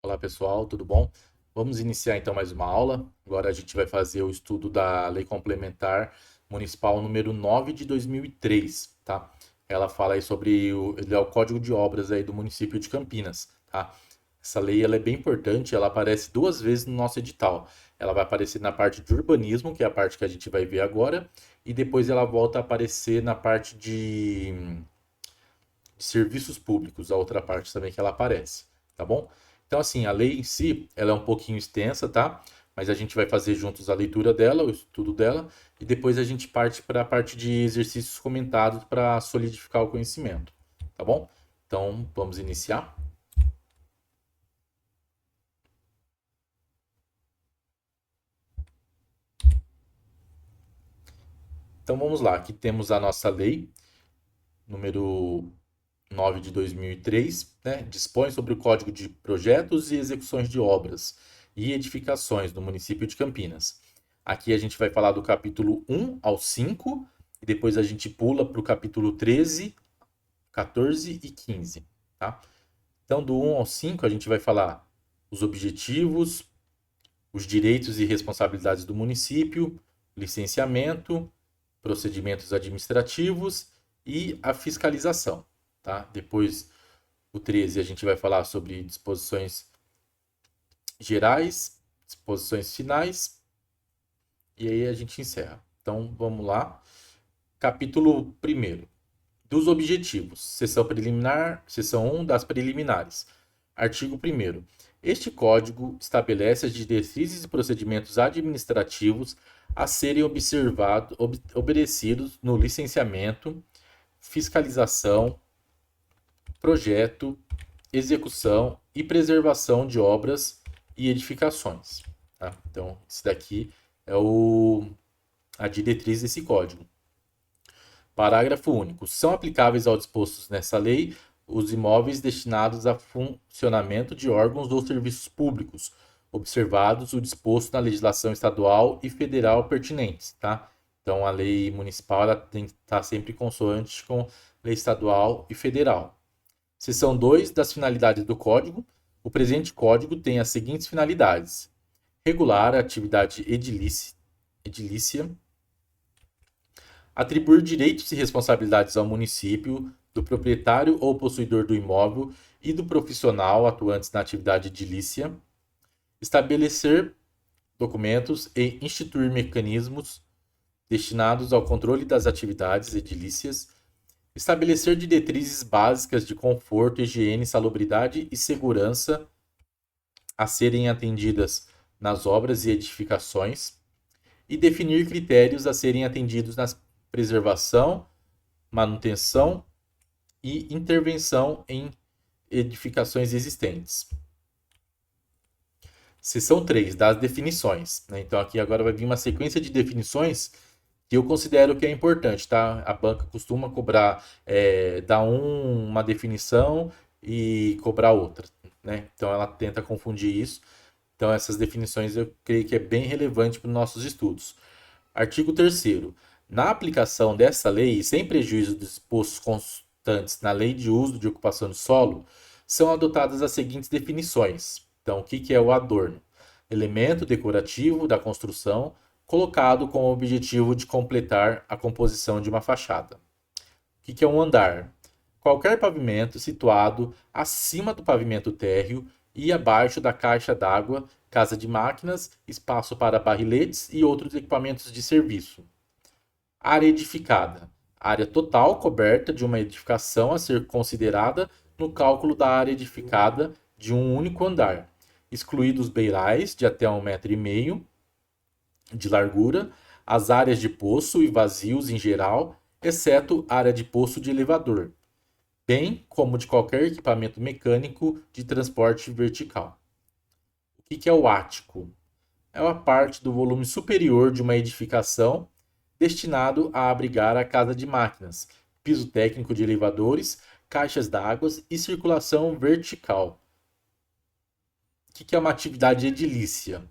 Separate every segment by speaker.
Speaker 1: Olá pessoal, tudo bom? Vamos iniciar então mais uma aula. Agora a gente vai fazer o estudo da Lei Complementar Municipal número 9 de 2003, tá? Ela fala aí sobre ele é o Código de Obras aí do município de Campinas, tá? Essa lei ela é bem importante, ela aparece duas vezes no nosso edital. Ela vai aparecer na parte de urbanismo, que é a parte que a gente vai ver agora, e depois ela volta a aparecer na parte de serviços públicos, a outra parte também que ela aparece, tá bom? Então, assim, a lei em si, ela é um pouquinho extensa, tá? Mas a gente vai fazer juntos a leitura dela, o estudo dela, e depois a gente parte para a parte de exercícios comentados para solidificar o conhecimento, tá bom? Então, vamos iniciar. Então, vamos lá. Aqui temos a nossa lei, número 9 de 2003, né? Dispõe sobre o Código de Projetos e Execuções de Obras e Edificações do município de Campinas. Aqui a gente vai falar do capítulo 1 ao 5 e depois a gente pula para o capítulo 13, 14 e 15, tá? Então, do 1 ao 5 a gente vai falar os objetivos, os direitos e responsabilidades do município, licenciamento, procedimentos administrativos e a fiscalização, tá? Depois, o 13 a gente vai falar sobre disposições gerais, disposições finais e aí a gente encerra. Então, vamos lá. Capítulo primeiro dos objetivos. Seção preliminar, seção 1 das preliminares. Artigo 1º. Este código estabelece as diretrizes e procedimentos administrativos a serem obedecidos no licenciamento, fiscalização, projeto, execução e preservação de obras e edificações. Tá? Então, esse daqui é a diretriz desse código. Parágrafo único. São aplicáveis aos dispostos nessa lei os imóveis destinados a funcionamento de órgãos ou serviços públicos, observados o disposto na legislação estadual e federal pertinentes, tá? Então, a lei municipal ela tem que estar sempre consoante com lei estadual e federal. Seção 2 das finalidades do Código. O presente Código tem as seguintes finalidades: regular a atividade edilícia, atribuir direitos e responsabilidades ao município, do proprietário ou possuidor do imóvel e do profissional atuantes na atividade edilícia, estabelecer documentos e instituir mecanismos destinados ao controle das atividades edilícias, estabelecer diretrizes básicas de conforto, higiene, salubridade e segurança a serem atendidas nas obras e edificações e definir critérios a serem atendidos na preservação, manutenção e intervenção em edificações existentes. Seção 3 das definições, né? Então aqui agora vai vir uma sequência de definições que eu considero que é importante, tá? A banca costuma cobrar, dar uma definição e cobrar outra, né? Então ela tenta confundir isso. Então essas definições eu creio que é bem relevante para os nossos estudos. Artigo 3º. Na aplicação dessa lei, sem prejuízo dos dispostos constantes na Lei de Uso de Ocupação de Solo, são adotadas as seguintes definições. Então, o que é o adorno? Elemento decorativo da construção colocado com o objetivo de completar a composição de uma fachada. O que é um andar? Qualquer pavimento situado acima do pavimento térreo e abaixo da caixa d'água, casa de máquinas, espaço para barriletes e outros equipamentos de serviço. Área edificada. Área total coberta de uma edificação a ser considerada no cálculo da área edificada de um único andar, excluídos beirais de até 1,5 m de largura, as áreas de poço e vazios em geral, exceto área de poço de elevador, bem como de qualquer equipamento mecânico de transporte vertical. O que é o ático? É uma parte do volume superior de uma edificação destinado a abrigar a casa de máquinas, piso técnico de elevadores, caixas d'água e circulação vertical. O que é uma atividade edilícia?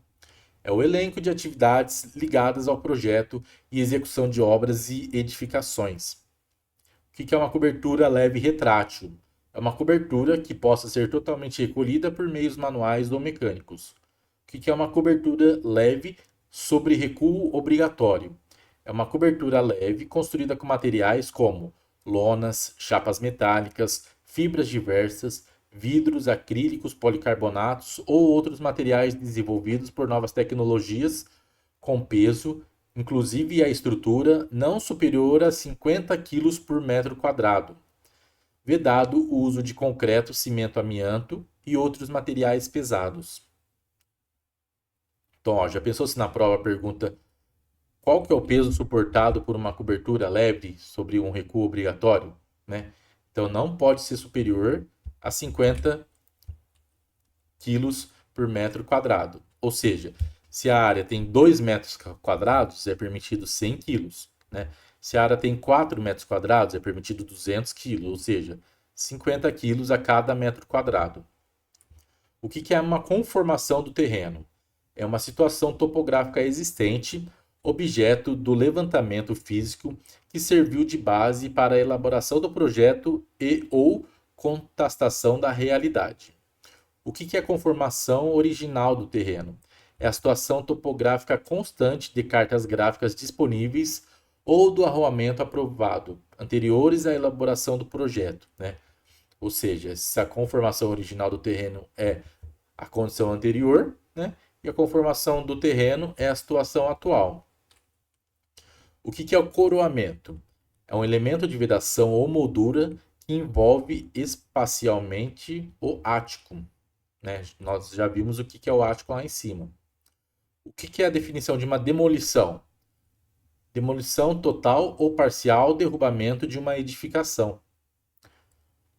Speaker 1: É o elenco de atividades ligadas ao projeto e execução de obras e edificações. O que é uma cobertura leve retrátil? É uma cobertura que possa ser totalmente recolhida por meios manuais ou mecânicos. O que é uma cobertura leve sobre recuo obrigatório? É uma cobertura leve construída com materiais como lonas, chapas metálicas, fibras diversas, vidros, acrílicos, policarbonatos ou outros materiais desenvolvidos por novas tecnologias com peso, inclusive a estrutura, não superior a 50 quilos por metro quadrado. Vedado o uso de concreto, cimento, amianto e outros materiais pesados. Então, ó, já pensou se na prova pergunta qual que é o peso suportado por uma cobertura leve sobre um recuo obrigatório, né? Então não pode ser superior a 50 quilos por metro quadrado. Ou seja, se a área tem 2 metros quadrados, é permitido 100 quilos, né? Se a área tem 4 metros quadrados, é permitido 200 quilos, ou seja, 50 quilos a cada metro quadrado. O que é uma conformação do terreno? É uma situação topográfica existente, objeto do levantamento físico que serviu de base para a elaboração do projeto e ou contestação da realidade. O que é a conformação original do terreno? É a situação topográfica constante de cartas gráficas disponíveis ou do arroamento aprovado, anteriores à elaboração do projeto, né? Ou seja, se a conformação original do terreno é a condição anterior, né? E a conformação do terreno é a situação atual. O que é o coroamento? É um elemento de vedação ou moldura que envolve espacialmente o ático, né? Nós já vimos o que é o ático lá em cima. O que é a definição de uma demolição? Demolição total ou parcial derrubamento de uma edificação.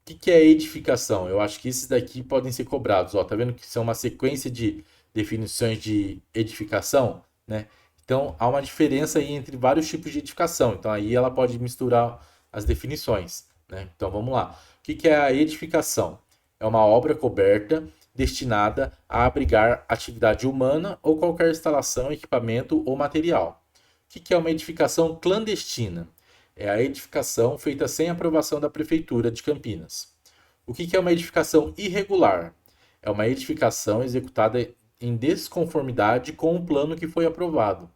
Speaker 1: O que é edificação? Eu acho que esses daqui podem ser cobrados. Ó, tá vendo que são uma sequência de definições de edificação, né? Então há uma diferença aí entre vários tipos de edificação. Então aí ela pode misturar as definições, né? Então vamos lá. O que é a edificação? É uma obra coberta destinada a abrigar atividade humana ou qualquer instalação, equipamento ou material. O que é uma edificação clandestina? É a edificação feita sem aprovação da Prefeitura de Campinas. O que é uma edificação irregular? É uma edificação executada em desconformidade com o plano que foi aprovado.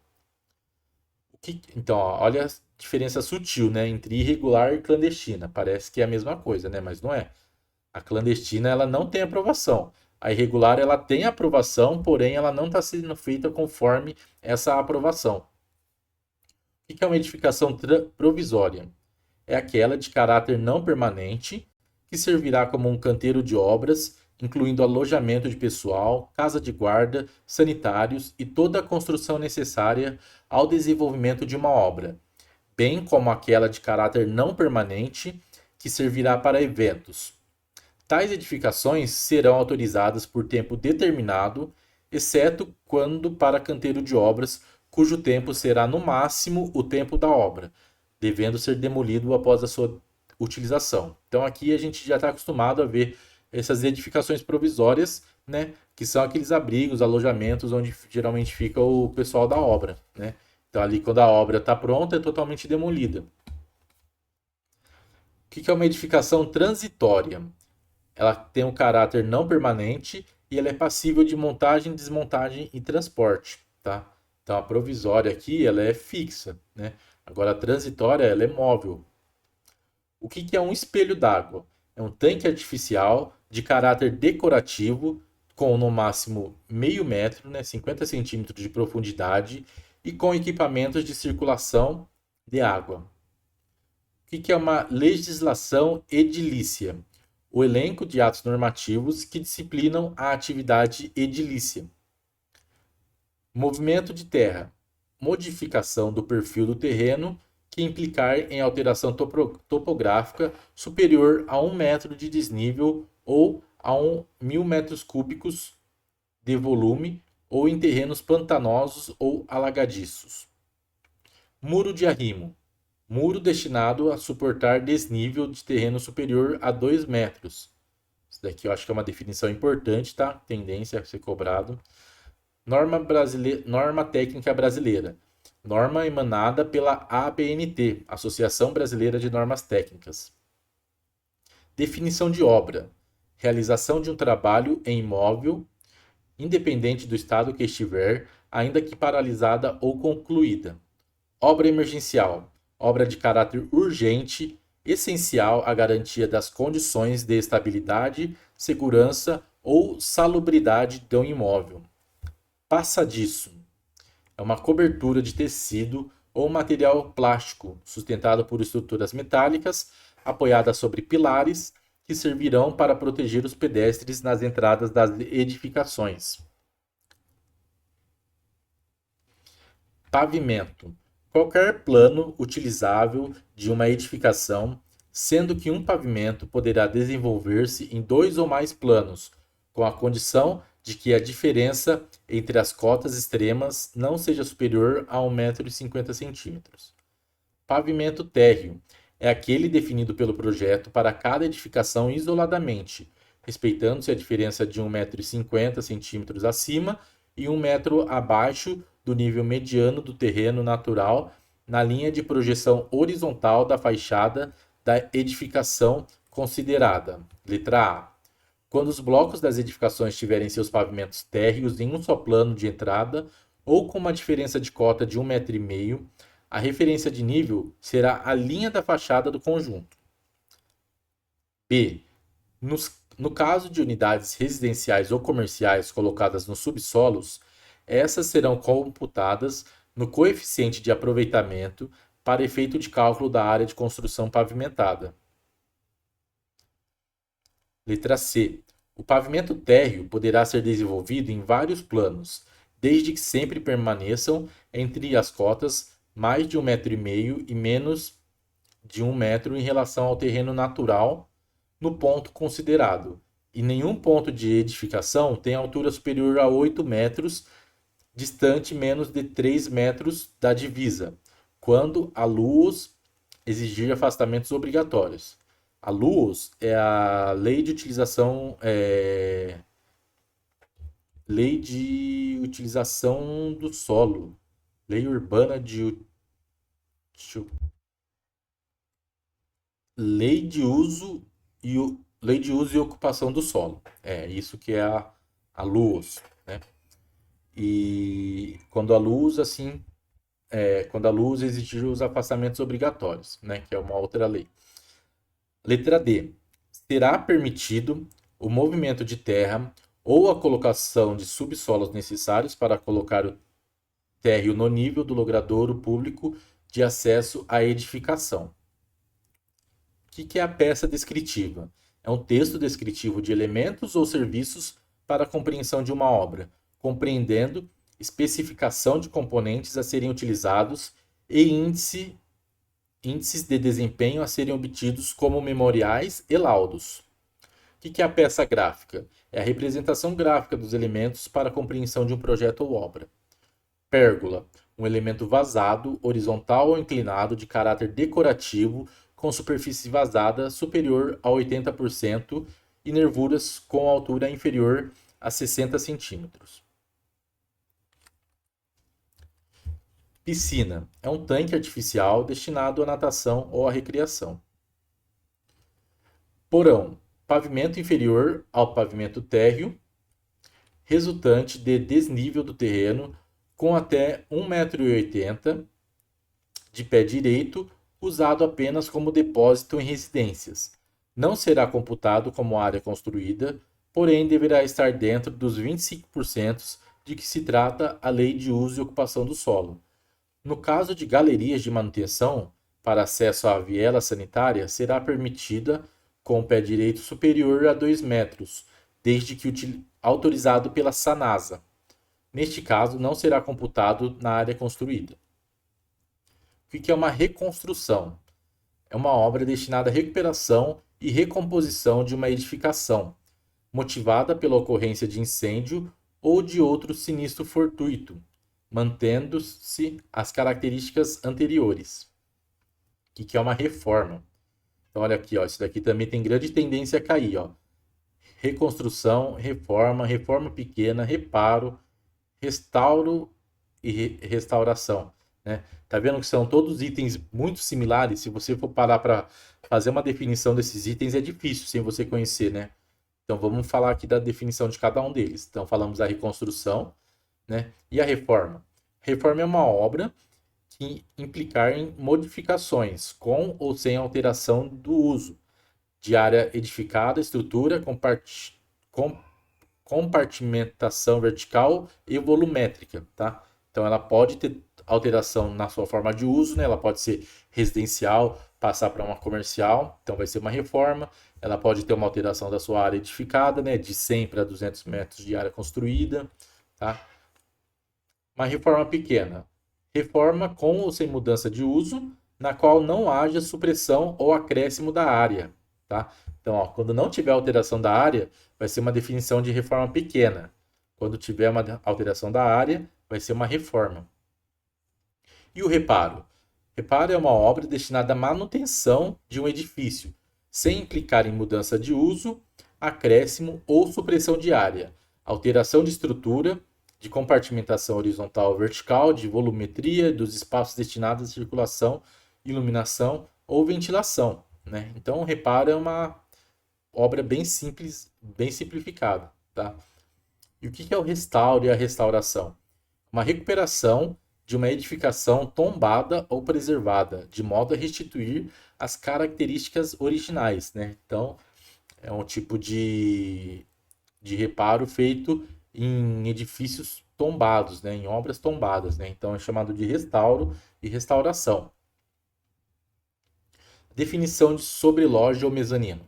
Speaker 1: Então, ó, olha a diferença sutil, né, entre irregular e clandestina. Parece que é a mesma coisa, né, mas não é. A clandestina ela não tem aprovação. A irregular ela tem aprovação, porém ela não está sendo feita conforme essa aprovação. O que é uma edificação provisória? É aquela de caráter não permanente, que servirá como um canteiro de obras, incluindo alojamento de pessoal, casa de guarda, sanitários e toda a construção necessária ao desenvolvimento de uma obra, bem como aquela de caráter não permanente, que servirá para eventos. Tais edificações serão autorizadas por tempo determinado, exceto quando para canteiro de obras, cujo tempo será no máximo o tempo da obra, devendo ser demolido após a sua utilização. Então aqui a gente já está acostumado a ver essas edificações provisórias, né, que são aqueles abrigos, alojamentos onde geralmente fica o pessoal da obra, né? Então ali quando a obra está pronta é totalmente demolida. O que é uma edificação transitória? Ela tem um caráter não permanente e ela é passível de montagem, desmontagem e transporte, tá? Então a provisória aqui ela é fixa, né? Agora a transitória ela é móvel. O que é um espelho d'água? É um tanque artificial de caráter decorativo com no máximo meio metro, né, 50 centímetros de profundidade e com equipamentos de circulação de água. O que é uma legislação edilícia? O elenco de atos normativos que disciplinam a atividade edilícia. Movimento de terra. Modificação do perfil do terreno que implicar em alteração topográfica superior a 1 metro de desnível ou a 1.000 metros cúbicos de volume ou em terrenos pantanosos ou alagadiços. Muro de arrimo. Muro destinado a suportar desnível de terreno superior a 2 metros. Isso daqui eu acho que é uma definição importante, tá? Tendência a ser cobrado. Norma técnica brasileira. Norma emanada pela ABNT, Associação Brasileira de Normas Técnicas. Definição de obra: realização de um trabalho em imóvel, independente do estado que estiver, ainda que paralisada ou concluída. Obra emergencial: obra de caráter urgente, essencial à garantia das condições de estabilidade, segurança ou salubridade de um imóvel. Passadiço: é uma cobertura de tecido ou material plástico sustentado por estruturas metálicas apoiadas sobre pilares que servirão para proteger os pedestres nas entradas das edificações. Pavimento: qualquer plano utilizável de uma edificação, sendo que um pavimento poderá desenvolver-se em dois ou mais planos, com a condição de que a diferença entre as cotas extremas não seja superior a 1,50 m. Pavimento térreo: é aquele definido pelo projeto para cada edificação isoladamente, respeitando-se a diferença de 1,50 m acima e 1 m abaixo do nível mediano do terreno natural na linha de projeção horizontal da fachada da edificação considerada. Letra A: quando os blocos das edificações tiverem seus pavimentos térreos em um só plano de entrada ou com uma diferença de cota de 1,5 m, a referência de nível será a linha da fachada do conjunto. B. No caso de unidades residenciais ou comerciais colocadas nos subsolos, essas serão computadas no coeficiente de aproveitamento para efeito de cálculo da área de construção pavimentada. Letra C. O pavimento térreo poderá ser desenvolvido em vários planos, desde que sempre permaneçam entre as cotas mais de 1,5 m e menos de 1 m em relação ao terreno natural no ponto considerado, e nenhum ponto de edificação tem altura superior a 8 metros, distante menos de 3 metros da divisa, quando a LUOS exigir afastamentos obrigatórios. A LUOS é a Lei de Utilização do Solo, Lei Urbana de Lei de Uso Lei de Uso e Ocupação do Solo. É isso que é a LUOS, né? E quando a LUOS exigir os afastamentos obrigatórios, né? Que é uma outra lei. Letra D. Será permitido o movimento de terra ou a colocação de subsolos necessários para colocar o térreo no nível do logradouro público de acesso à edificação. O que é a peça descritiva? É um texto descritivo de elementos ou serviços para a compreensão de uma obra, compreendendo especificação de componentes a serem utilizados e índices de desempenho a serem obtidos como memoriais e laudos. O que é a peça gráfica? É a representação gráfica dos elementos para a compreensão de um projeto ou obra. Pérgola: um elemento vazado, horizontal ou inclinado de caráter decorativo com superfície vazada superior a 80% e nervuras com altura inferior a 60 centímetros. Piscina: é um tanque artificial destinado à natação ou à recreação. Porão: pavimento inferior ao pavimento térreo, resultante de desnível do terreno com até 1,80 m de pé direito, usado apenas como depósito em residências. Não será computado como área construída, porém deverá estar dentro dos 25% de que se trata a Lei de Uso e Ocupação do Solo. No caso de galerias de manutenção, para acesso à viela sanitária, será permitida com o pé direito superior a 2 metros, desde que autorizado pela Sanasa. Neste caso, não será computado na área construída. O que é uma reconstrução? É uma obra destinada à recuperação e recomposição de uma edificação, motivada pela ocorrência de incêndio ou de outro sinistro fortuito, mantendo-se as características anteriores. O que é uma reforma? Então, olha aqui, ó, isso daqui também tem grande tendência a cair. Ó. Reconstrução, reforma, reforma pequena, reparo, restauro e restauração. né? Tá vendo que são todos itens muito similares? Se você for parar para fazer uma definição desses itens, é difícil sem você conhecer, né? Então vamos falar aqui da definição de cada um deles. Então falamos da reconstrução, né? E a reforma. Reforma é uma obra que implicar em modificações com ou sem alteração do uso de área edificada, estrutura, compartimentação vertical e volumétrica, tá? Então ela pode ter alteração na sua forma de uso, né? Ela pode ser residencial, passar para uma comercial, então vai ser uma reforma. Ela pode ter uma alteração da sua área edificada, né? De 100 para 200 metros de área construída, tá? Uma reforma pequena. Reforma com ou sem mudança de uso, na qual não haja supressão ou acréscimo da área, tá? Então, ó, quando não tiver alteração da área, vai ser uma definição de reforma pequena. Quando tiver uma alteração da área, vai ser uma reforma. E o reparo? Reparo é uma obra destinada à manutenção de um edifício, sem implicar em mudança de uso, acréscimo ou supressão de área, alteração de estrutura, de compartimentação horizontal ou vertical, de volumetria dos espaços destinados à circulação, iluminação ou ventilação, né? Então, o reparo é uma obra bem simples, bem simplificada, tá? E o que é o restauro e a restauração? Uma recuperação de uma edificação tombada ou preservada, de modo a restituir as características originais, né? Então, é um tipo de reparo feito em edifícios tombados, né? Em obras tombadas, né? Então, é chamado de restauro e restauração. Definição de sobreloja ou mezanino.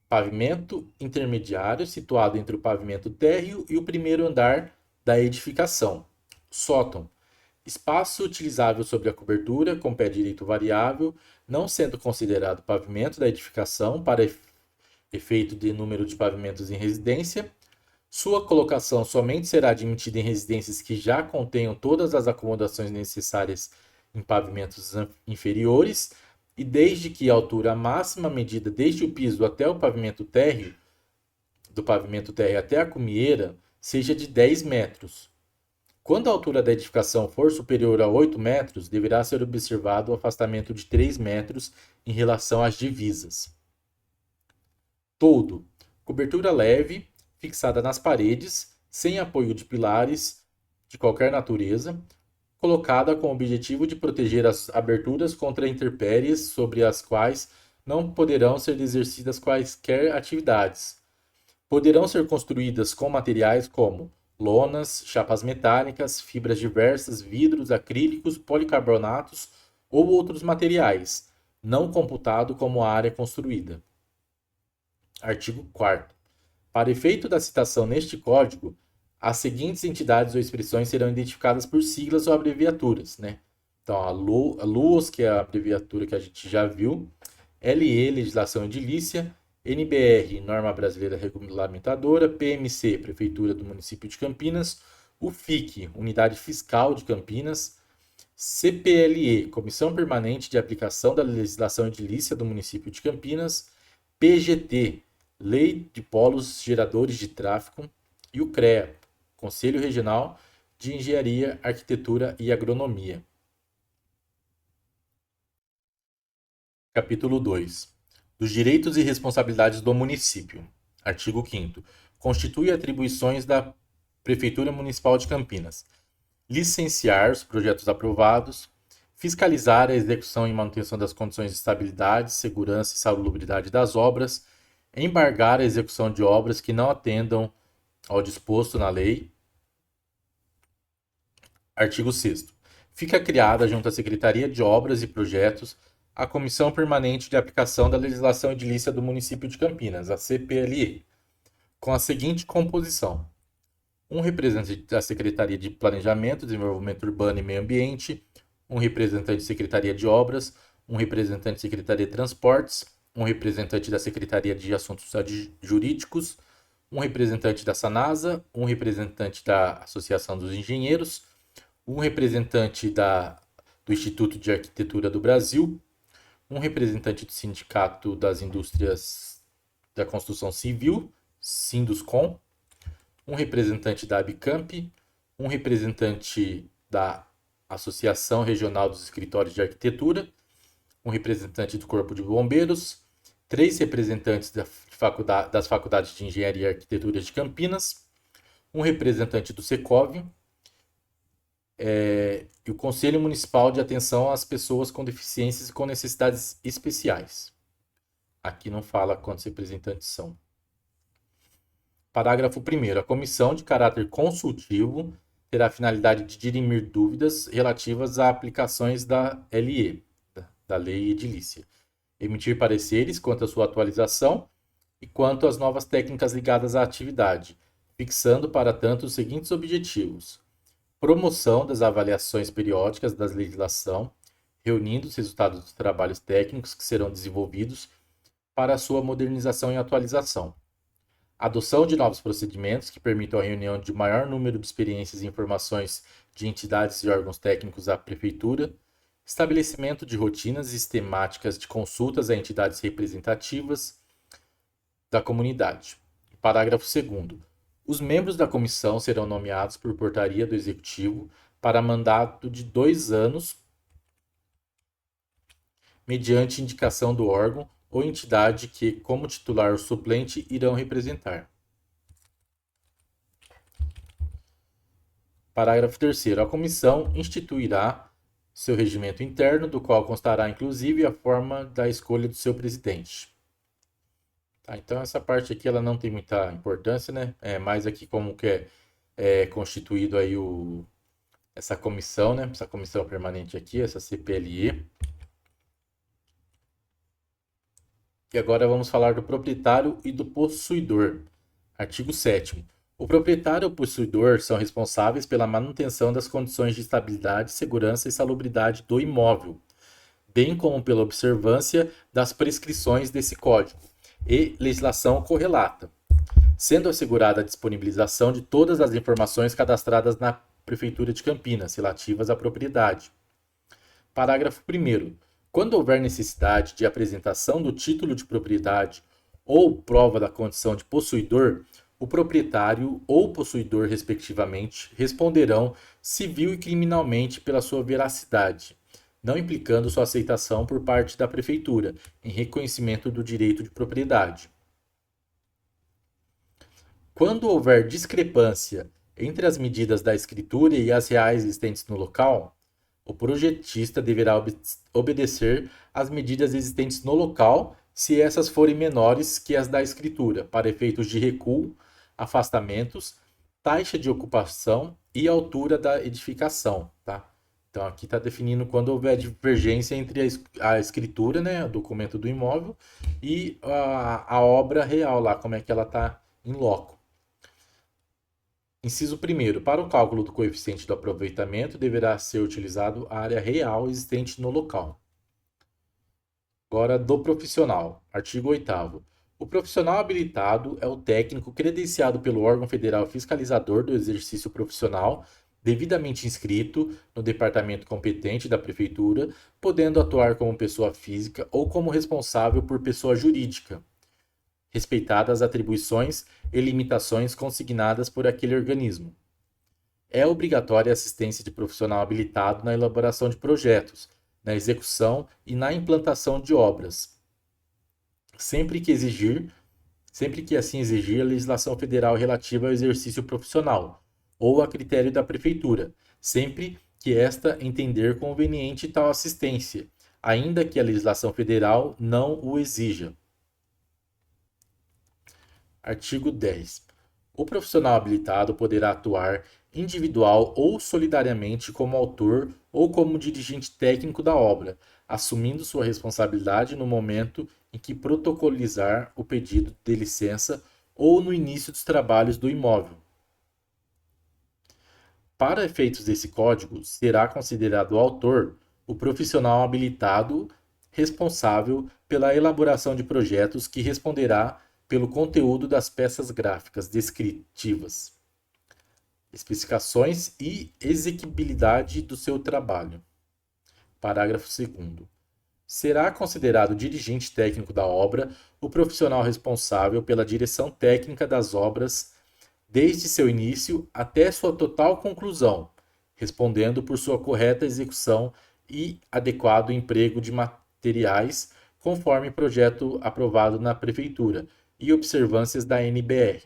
Speaker 1: Pavimento intermediário situado entre o pavimento térreo e o primeiro andar da edificação. Sótão. Espaço utilizável sobre a cobertura, com pé direito variável, não sendo considerado pavimento da edificação para efeito de número de pavimentos em residência. Sua colocação somente será admitida em residências que já contenham todas as acomodações necessárias em pavimentos inferiores e desde que a altura máxima medida desde o piso até o pavimento térreo, do pavimento térreo até a cumieira, seja de 10 metros. Quando a altura da edificação for superior a 8 metros, deverá ser observado o afastamento de 3 metros em relação às divisas. Toldo. Cobertura leve, fixada nas paredes, sem apoio de pilares de qualquer natureza, colocada com o objetivo de proteger as aberturas contra intempéries sobre as quais não poderão ser exercidas quaisquer atividades. Poderão ser construídas com materiais como lonas, chapas metálicas, fibras diversas, vidros, acrílicos, policarbonatos ou outros materiais, não computado como área construída. Artigo 4º. Para efeito da citação neste Código, as seguintes entidades ou expressões serão identificadas por siglas ou abreviaturas, né? Então, a LUOS, que é a abreviatura que a gente já viu, LE, Legislação Edilícia, NBR, Norma Brasileira Regulamentadora, PMC, Prefeitura do Município de Campinas, o FIC, Unidade Fiscal de Campinas, CPLE, Comissão Permanente de Aplicação da Legislação Edilícia do Município de Campinas, PGT, Lei de Polos Geradores de Tráfego, e o CREA, Conselho Regional de Engenharia, Arquitetura e Agronomia. Capítulo 2. Dos direitos e responsabilidades do município. Artigo 5º. Constitui atribuições da Prefeitura Municipal de Campinas: licenciar os projetos aprovados, fiscalizar a execução e manutenção das condições de estabilidade, segurança e salubridade das obras, embargar a execução de obras que não atendam ao disposto na lei. Artigo 6º. Fica criada, junto à Secretaria de Obras e Projetos, a Comissão Permanente de Aplicação da Legislação Edilícia do Município de Campinas, a CPLE, com a seguinte composição: um representante da Secretaria de Planejamento, Desenvolvimento Urbano e Meio Ambiente, um representante da Secretaria de Obras, um representante da Secretaria de Transportes, um representante da Secretaria de Assuntos Jurídicos, um representante da SANASA, um representante da Associação dos Engenheiros, um representante do Instituto de Arquitetura do Brasil, um representante do Sindicato das Indústrias da Construção Civil, Sinduscon, um representante da Abicamp, um representante da Associação Regional dos Escritórios de Arquitetura, um representante do Corpo de Bombeiros, 3 representantes das faculdades de Engenharia e Arquitetura de Campinas, um representante do Secov, e o Conselho Municipal de Atenção às Pessoas com Deficiências e com Necessidades Especiais. Aqui não fala quantos representantes são. Parágrafo 1º. A comissão de caráter consultivo terá a finalidade de dirimir dúvidas relativas a aplicações da LE, da Lei Edilícia, emitir pareceres quanto à sua atualização e quanto às novas técnicas ligadas à atividade, fixando para tanto os seguintes objetivos: promoção das avaliações periódicas da legislação, reunindo os resultados dos trabalhos técnicos que serão desenvolvidos para a sua modernização e atualização. Adoção de novos procedimentos que permitam a reunião de maior número de experiências e informações de entidades e órgãos técnicos da Prefeitura. Estabelecimento de rotinas sistemáticas de consultas a entidades representativas da comunidade. Parágrafo 2º. Os membros da comissão serão nomeados por portaria do Executivo para mandato de 2 anos, mediante indicação do órgão ou entidade que, como titular ou suplente, irão representar. Parágrafo 3º. A comissão instituirá seu regimento interno, do qual constará inclusive a forma da escolha do seu presidente. Tá, então essa parte aqui ela não tem muita importância, né? É mais aqui como que é constituído aí essa comissão, né? Essa comissão permanente aqui, essa CPLE. E agora vamos falar do proprietário e do possuidor. Artigo 7º. O proprietário e o possuidor são responsáveis pela manutenção das condições de estabilidade, segurança e salubridade do imóvel, bem como pela observância das prescrições desse Código e legislação correlata, sendo assegurada a disponibilização de todas as informações cadastradas na Prefeitura de Campinas relativas à propriedade. Parágrafo 1º. Quando houver necessidade de apresentação do título de propriedade ou prova da condição de possuidor, o proprietário ou possuidor, respectivamente, responderão civil e criminalmente pela sua veracidade, não implicando sua aceitação por parte da Prefeitura, em reconhecimento do direito de propriedade. Quando houver discrepância entre as medidas da escritura e as reais existentes no local, o projetista deverá obedecer às medidas existentes no local, se essas forem menores que as da escritura, para efeitos de recuo, afastamentos, taxa de ocupação e altura da edificação, tá? Então aqui está definindo quando houver divergência entre a escritura, né, o documento do imóvel, e a obra real lá, como é que ela está em loco. Inciso 1º. Para o cálculo do coeficiente do aproveitamento, deverá ser utilizado a área real existente no local. Agora, do profissional. Artigo 8º. O profissional habilitado é o técnico credenciado pelo órgão federal fiscalizador do exercício profissional, devidamente inscrito no departamento competente da Prefeitura, podendo atuar como pessoa física ou como responsável por pessoa jurídica, respeitadas as atribuições e limitações consignadas por aquele organismo. É obrigatória a assistência de profissional habilitado na elaboração de projetos, na execução e na implantação de obras, sempre que assim exigir a legislação federal relativa ao exercício profissional, ou a critério da Prefeitura, sempre que esta entender conveniente tal assistência, ainda que a legislação federal não o exija. Artigo 10. O profissional habilitado poderá atuar individual ou solidariamente como autor ou como dirigente técnico da obra, assumindo sua responsabilidade no momento em que protocolizar o pedido de licença ou no início dos trabalhos do imóvel. Para efeitos desse código, será considerado autor o profissional habilitado responsável pela elaboração de projetos que responderá pelo conteúdo das peças gráficas descritivas, especificações e exequibilidade do seu trabalho. Parágrafo 2º. Será considerado dirigente técnico da obra o profissional responsável pela direção técnica das obras desde seu início até sua total conclusão, respondendo por sua correta execução e adequado emprego de materiais, conforme projeto aprovado na Prefeitura, e observâncias da NBR.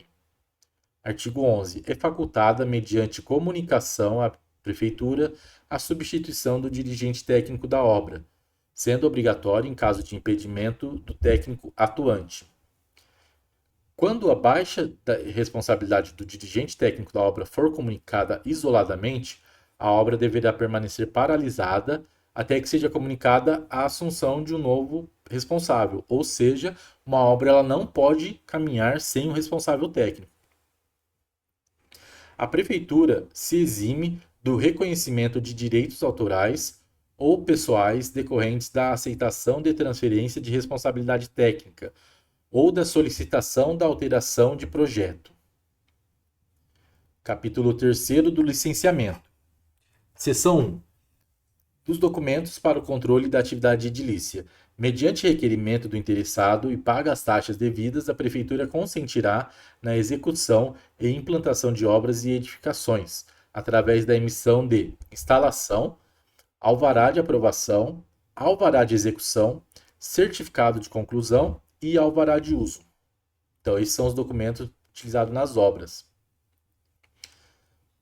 Speaker 1: Artigo 11. É facultada, mediante comunicação à Prefeitura, a substituição do dirigente técnico da obra, sendo obrigatório em caso de impedimento do técnico atuante. Quando a baixa da responsabilidade do dirigente técnico da obra for comunicada isoladamente, a obra deverá permanecer paralisada até que seja comunicada a assunção de um novo responsável, ou seja, uma obra ela não pode caminhar sem um responsável técnico. A prefeitura se exime do reconhecimento de direitos autorais ou pessoais decorrentes da aceitação de transferência de responsabilidade técnica ou da solicitação da alteração de projeto. Capítulo 3º do licenciamento. Seção 1. Dos documentos para o controle da atividade edilícia. Mediante requerimento do interessado e paga as taxas devidas, a Prefeitura consentirá na execução e implantação de obras e edificações, através da emissão de instalação, alvará de aprovação, alvará de execução, certificado de conclusão e alvará de uso. Então, esses são os documentos utilizados nas obras.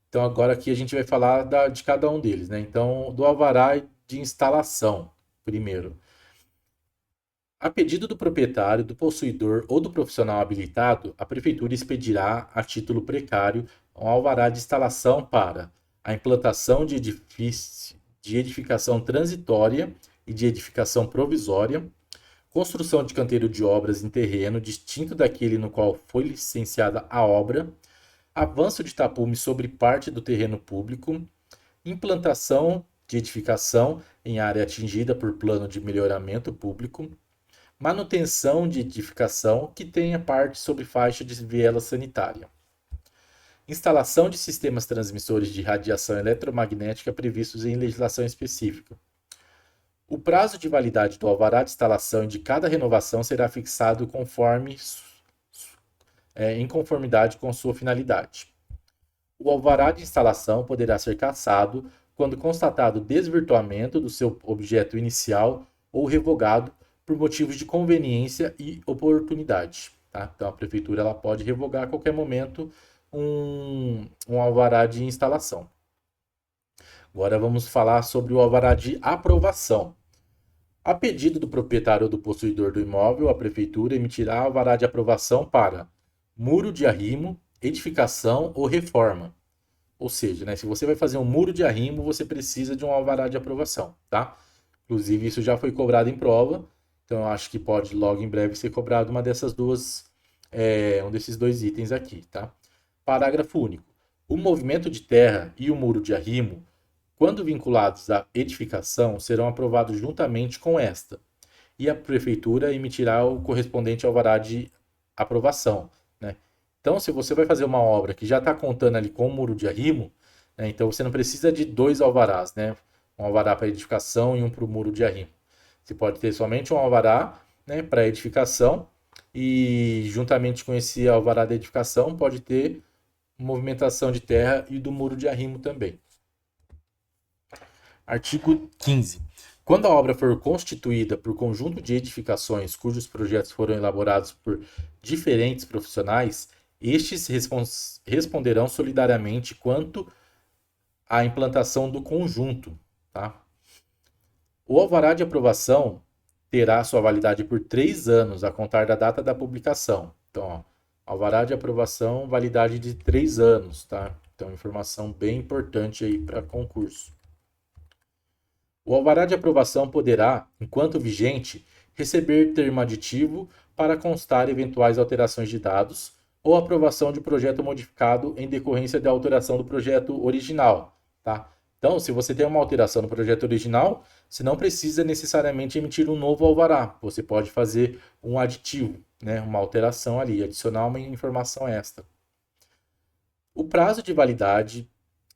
Speaker 1: Então, agora aqui a gente vai falar de cada um deles, né? Então, do alvará de instalação, primeiro. A pedido do proprietário, do possuidor ou do profissional habilitado, a Prefeitura expedirá, a título precário, um alvará de instalação para a implantação de edificação transitória e de edificação provisória, construção de canteiro de obras em terreno distinto daquele no qual foi licenciada a obra, avanço de tapume sobre parte do terreno público, implantação de edificação em área atingida por plano de melhoramento público, manutenção de edificação que tenha parte sobre faixa de viela sanitária, instalação de sistemas transmissores de radiação eletromagnética previstos em legislação específica. O prazo de validade do alvará de instalação e de cada renovação será fixado em conformidade com sua finalidade. O alvará de instalação poderá ser cassado quando constatado desvirtuamento do seu objeto inicial ou revogado por motivos de conveniência e oportunidade. Tá? Então, a Prefeitura ela pode revogar a qualquer momento um alvará de instalação. Agora vamos falar sobre o alvará de aprovação. A pedido do proprietário ou do possuidor do imóvel, a Prefeitura emitirá alvará de aprovação para muro de arrimo, edificação ou reforma. Ou seja, né, se você vai fazer um muro de arrimo, você precisa de um alvará de aprovação, tá? Inclusive, isso já foi cobrado em prova, então eu acho que pode logo em breve ser cobrado uma dessas um desses dois itens aqui, tá? Parágrafo único. O movimento de terra e o muro de arrimo, quando vinculados à edificação, serão aprovados juntamente com esta, e a Prefeitura emitirá o correspondente alvará de aprovação, né? Então, se você vai fazer uma obra que já está contando ali com o muro de arrimo, né, então você não precisa de dois alvarás, né? Um alvará para edificação e um para o muro de arrimo. Você pode ter somente um alvará, né, para edificação e, juntamente com esse alvará de edificação, pode ter movimentação de terra e do muro de arrimo também. Artigo 15. Quando a obra for constituída por conjunto de edificações cujos projetos foram elaborados por diferentes profissionais, estes responderão solidariamente quanto à implantação do conjunto. Tá? O alvará de aprovação terá sua validade por 3 anos a contar da data da publicação. Então, alvará de aprovação, validade de 3 anos. Tá? Então, informação bem importante aí para concurso. O alvará de aprovação poderá, enquanto vigente, receber termo aditivo para constar eventuais alterações de dados ou aprovação de projeto modificado em decorrência da alteração do projeto original. Tá? Então, se você tem uma alteração no projeto original, você não precisa necessariamente emitir um novo alvará. Você pode fazer um aditivo, né? Uma alteração ali, adicionar uma informação extra. O prazo de validade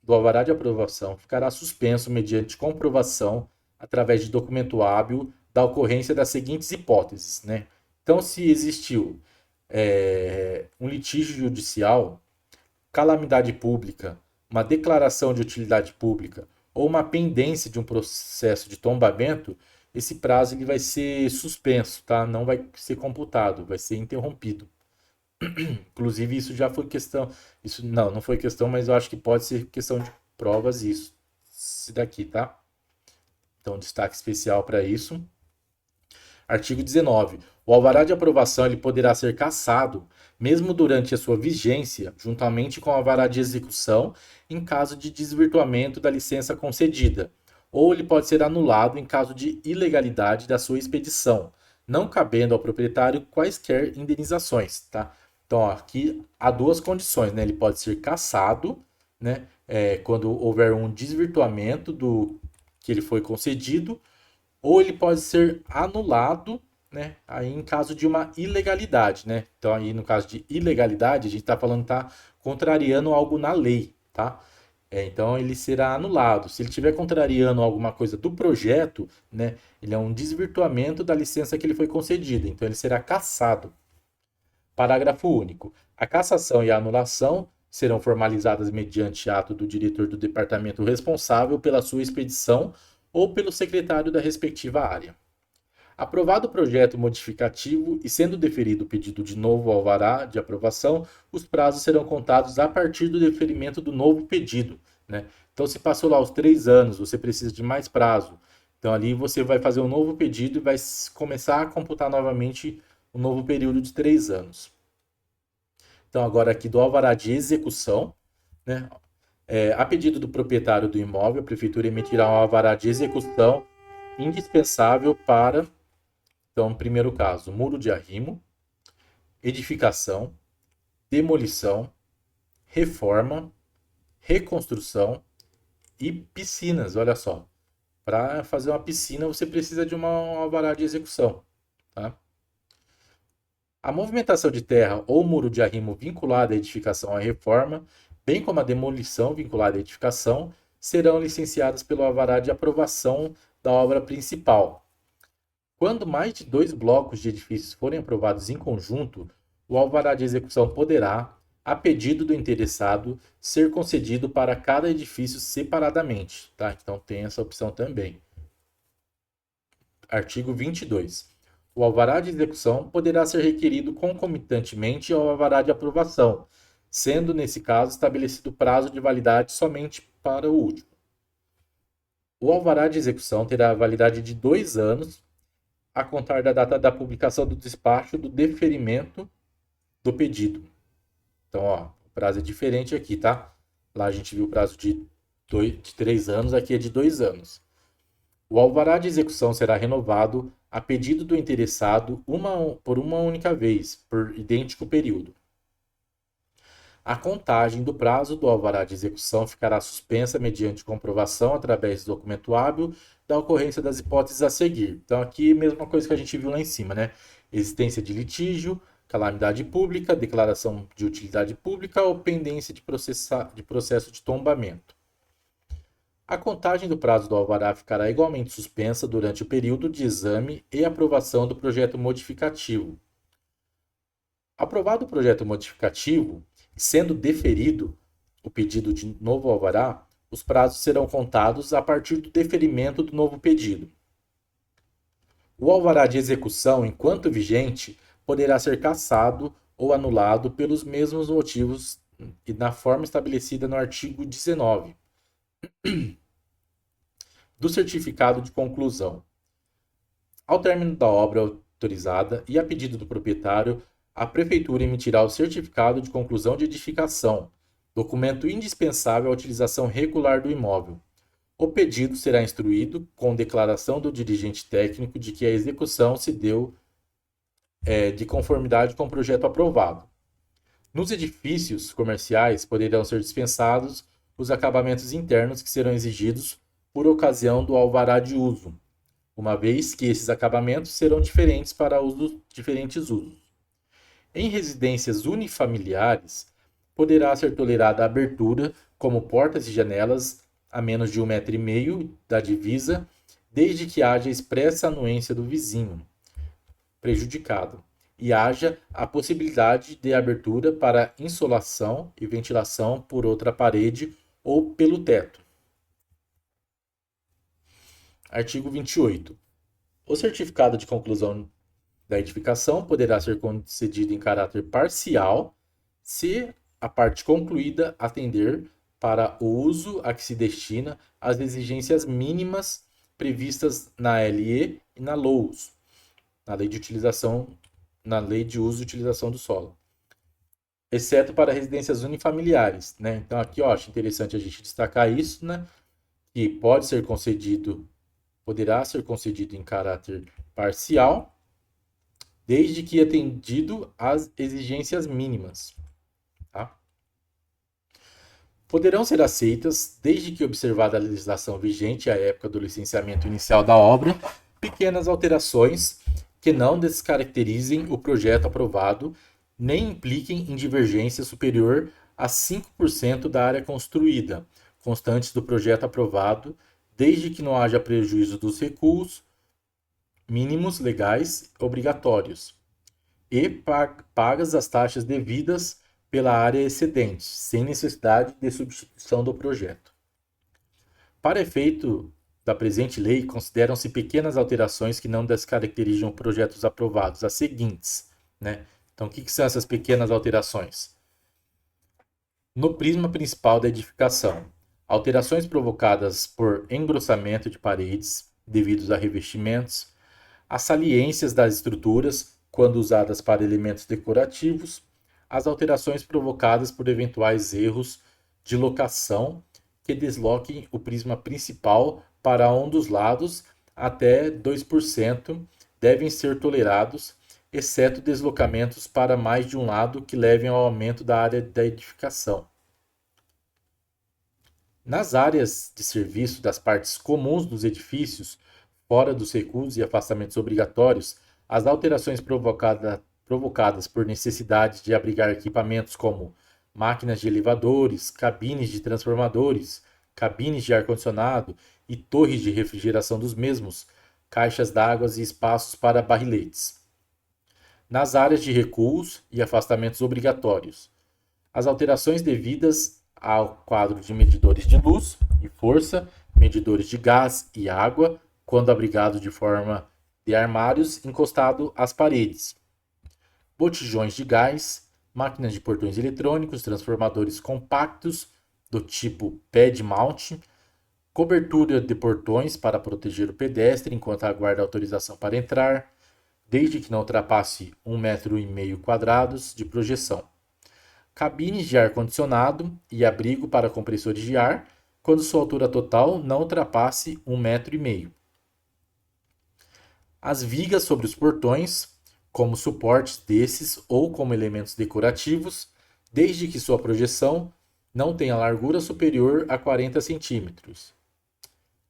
Speaker 1: do alvará de aprovação ficará suspenso mediante comprovação, através de documento hábil, da ocorrência das seguintes hipóteses, né? Então, se existiu um litígio judicial, calamidade pública uma declaração de utilidade pública ou uma pendência de um processo de tombamento, esse prazo ele vai ser suspenso, tá? Não vai ser computado, vai ser interrompido. Inclusive, isso já foi questão. Isso não foi questão, mas eu acho que pode ser questão de provas isso. Esse daqui, tá? Então, destaque especial para isso. Artigo 19. O alvará de aprovação ele poderá ser cassado, mesmo durante a sua vigência, juntamente com o alvará de execução, em caso de desvirtuamento da licença concedida, ou ele pode ser anulado em caso de ilegalidade da sua expedição, não cabendo ao proprietário quaisquer indenizações, tá? Então, ó, aqui há duas condições, né? Ele pode ser cassado, né? Quando houver um desvirtuamento do que ele foi concedido, ou ele pode ser anulado, né? Aí em caso de uma ilegalidade, né? Então aí no caso de ilegalidade, a gente está falando tá contrariando algo na lei, tá? Então ele será anulado. Se ele estiver contrariando alguma coisa do projeto, né? Ele é um desvirtuamento da licença que ele foi concedida, então ele será cassado. Parágrafo único. A cassação e a anulação serão formalizadas mediante ato do diretor do departamento responsável pela sua expedição ou pelo secretário da respectiva área. Aprovado o projeto modificativo e sendo deferido o pedido de novo alvará de aprovação, os prazos serão contados a partir do deferimento do novo pedido, né? Então, se passou lá os 3 anos, você precisa de mais prazo. Então, ali você vai fazer um novo pedido e vai começar a computar novamente um novo período de 3 anos. Então, agora aqui do alvará de execução, né? A pedido do proprietário do imóvel, a prefeitura emitirá um alvará de execução indispensável para, então, primeiro caso, muro de arrimo, edificação, demolição, reforma, reconstrução e piscinas. Olha só, para fazer uma piscina você precisa de um alvará de execução, tá? A movimentação de terra ou muro de arrimo vinculado à edificação ou à reforma, bem como a demolição vinculada à edificação, serão licenciadas pelo alvará de aprovação da obra principal. Quando mais de 2 blocos de edifícios forem aprovados em conjunto, o alvará de execução poderá, a pedido do interessado, ser concedido para cada edifício separadamente, tá? Então tem essa opção também. Artigo 22. O alvará de execução poderá ser requerido concomitantemente ao alvará de aprovação, sendo, nesse caso, estabelecido prazo de validade somente para o último. O alvará de execução terá validade de 2 anos a contar da data da publicação do despacho do deferimento do pedido. Então, ó, o prazo é diferente aqui, tá? Lá a gente viu o prazo de 3 anos, aqui é de 2 anos. O alvará de execução será renovado a pedido do interessado por uma única vez, por idêntico período. A contagem do prazo do alvará de execução ficará suspensa mediante comprovação através do documento hábil da ocorrência das hipóteses a seguir. Então, aqui, mesma coisa que a gente viu lá em cima, né? Existência de litígio, calamidade pública, declaração de utilidade pública ou pendência de processo de tombamento. A contagem do prazo do alvará ficará igualmente suspensa durante o período de exame e aprovação do projeto modificativo. Aprovado o projeto modificativo, sendo deferido o pedido de novo alvará, os prazos serão contados a partir do deferimento do novo pedido. O alvará de execução, enquanto vigente, poderá ser cassado ou anulado pelos mesmos motivos e na forma estabelecida no artigo 19 do certificado de conclusão. Ao término da obra autorizada e a pedido do proprietário, a prefeitura emitirá o certificado de conclusão de edificação, documento indispensável à utilização regular do imóvel. O pedido será instruído com declaração do dirigente técnico de que a execução se deu de conformidade com o projeto aprovado. Nos edifícios comerciais poderão ser dispensados os acabamentos internos que serão exigidos por ocasião do alvará de uso, uma vez que esses acabamentos serão diferentes para diferentes usos. Em residências unifamiliares, poderá ser tolerada a abertura, como portas e janelas, a menos de 1,5 m da divisa, desde que haja expressa anuência do vizinho prejudicado e haja a possibilidade de abertura para insolação e ventilação por outra parede ou pelo teto. Artigo 28. O certificado de conclusão da edificação poderá ser concedido em caráter parcial se a parte concluída atender para o uso a que se destina as exigências mínimas previstas na LE e na LOUS, na Lei de Utilização, na Lei de Uso e Utilização do Solo, exceto para residências unifamiliares, né? Então aqui, ó, acho interessante a gente destacar isso, né? Que poderá ser concedido em caráter parcial, desde que atendido às exigências mínimas, tá? Poderão ser aceitas, desde que observada a legislação vigente à época do licenciamento inicial da obra, pequenas alterações que não descaracterizem o projeto aprovado, nem impliquem em divergência superior a 5% da área construída, constantes do projeto aprovado, desde que não haja prejuízo dos recuos mínimos legais obrigatórios e pagas as taxas devidas pela área excedente, sem necessidade de substituição do projeto. Para efeito da presente lei, consideram-se pequenas alterações que não descaracterizam projetos aprovados, as seguintes, né? Então, o que são essas pequenas alterações? No prisma principal da edificação, alterações provocadas por engrossamento de paredes devidos a revestimentos, as saliências das estruturas quando usadas para elementos decorativos, as alterações provocadas por eventuais erros de locação que desloquem o prisma principal para um dos lados até 2% devem ser tolerados, exceto deslocamentos para mais de um lado que levem ao aumento da área da edificação. Nas áreas de serviço das partes comuns dos edifícios, fora dos recuos e afastamentos obrigatórios, as alterações provocadas por necessidade de abrigar equipamentos como máquinas de elevadores, cabines de transformadores, cabines de ar-condicionado e torres de refrigeração dos mesmos, caixas d'água e espaços para barriletes. Nas áreas de recuos e afastamentos obrigatórios, as alterações devidas ao quadro de medidores de luz e força, medidores de gás e água, quando abrigado de forma de armários encostado às paredes, botijões de gás, máquinas de portões eletrônicos, transformadores compactos do tipo pad mount, cobertura de portões para proteger o pedestre enquanto aguarda autorização para entrar, desde que não ultrapasse 1,5 m² de projeção, cabines de ar-condicionado e abrigo para compressores de ar, quando sua altura total não ultrapasse 1,5 m. As vigas sobre os portões, como suportes desses ou como elementos decorativos, desde que sua projeção não tenha largura superior a 40 centímetros.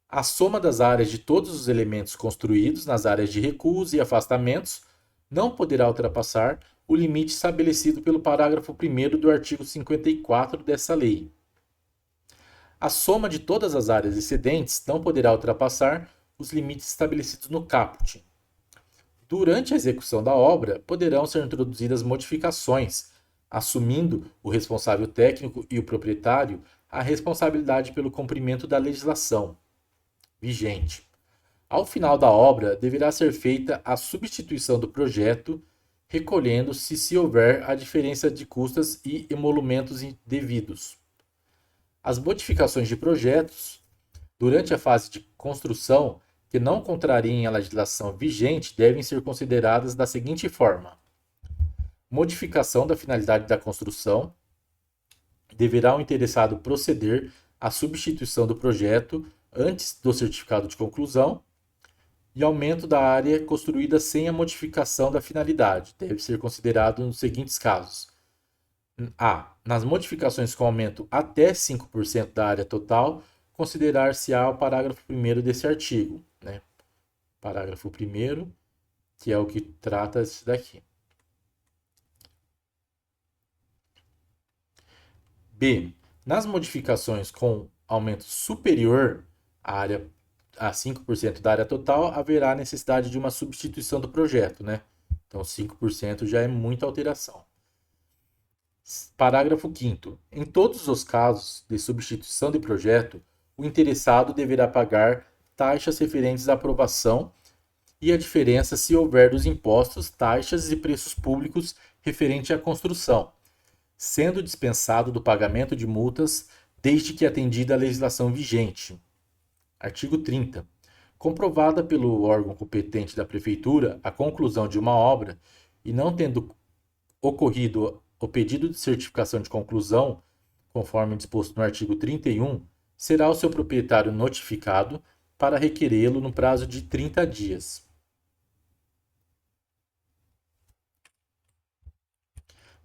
Speaker 1: A soma das áreas de todos os elementos construídos nas áreas de recuos e afastamentos não poderá ultrapassar o limite estabelecido pelo parágrafo 1º do artigo 54 dessa lei. A soma de todas as áreas excedentes não poderá ultrapassar os limites estabelecidos no caput. Durante a execução da obra, poderão ser introduzidas modificações, assumindo o responsável técnico e o proprietário a responsabilidade pelo cumprimento da legislação vigente. Ao final da obra, deverá ser feita a substituição do projeto, recolhendo-se, se houver, a diferença de custas e emolumentos devidos. As modificações de projetos, durante a fase de construção, que não contrariem a legislação vigente, devem ser consideradas da seguinte forma: modificação da finalidade da construção. Deverá o interessado proceder à substituição do projeto antes do certificado de conclusão, e aumento da área construída sem a modificação da finalidade. Deve ser considerado nos seguintes casos: a. Nas modificações com aumento até 5% da área total, considerar-se-á o parágrafo 1º desse artigo, né? Parágrafo 1º, que é o que trata isso daqui. B. Nas modificações com aumento superior a 5% da área total, haverá necessidade de uma substituição do projeto, né? Então, 5% já é muita alteração. Parágrafo 5º. Em todos os casos de substituição de projeto, o interessado deverá pagar taxas referentes à aprovação e a diferença se houver dos impostos, taxas e preços públicos referente à construção, sendo dispensado do pagamento de multas desde que atendida a legislação vigente. Artigo 30. Comprovada pelo órgão competente da Prefeitura a conclusão de uma obra e não tendo ocorrido o pedido de certificação de conclusão, conforme disposto no artigo 31, será o seu proprietário notificado para requerê-lo no prazo de 30 dias.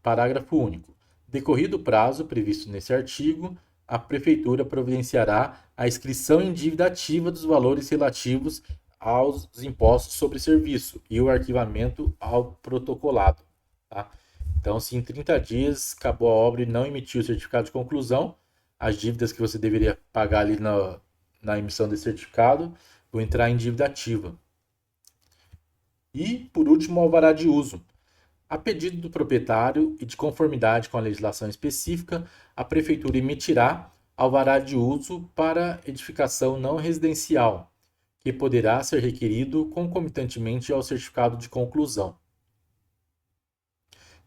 Speaker 1: Parágrafo único. Decorrido o prazo previsto nesse artigo, a Prefeitura providenciará a inscrição em dívida ativa dos valores relativos aos impostos sobre serviço e o arquivamento ao protocolado. Tá? Então, se em 30 dias acabou a obra e não emitiu o certificado de conclusão, as dívidas que você deveria pagar ali na emissão desse certificado vão entrar em dívida ativa. E, por último, o alvará de uso. A pedido do proprietário e de conformidade com a legislação específica, a Prefeitura emitirá alvará de uso para edificação não residencial, que poderá ser requerido concomitantemente ao certificado de conclusão.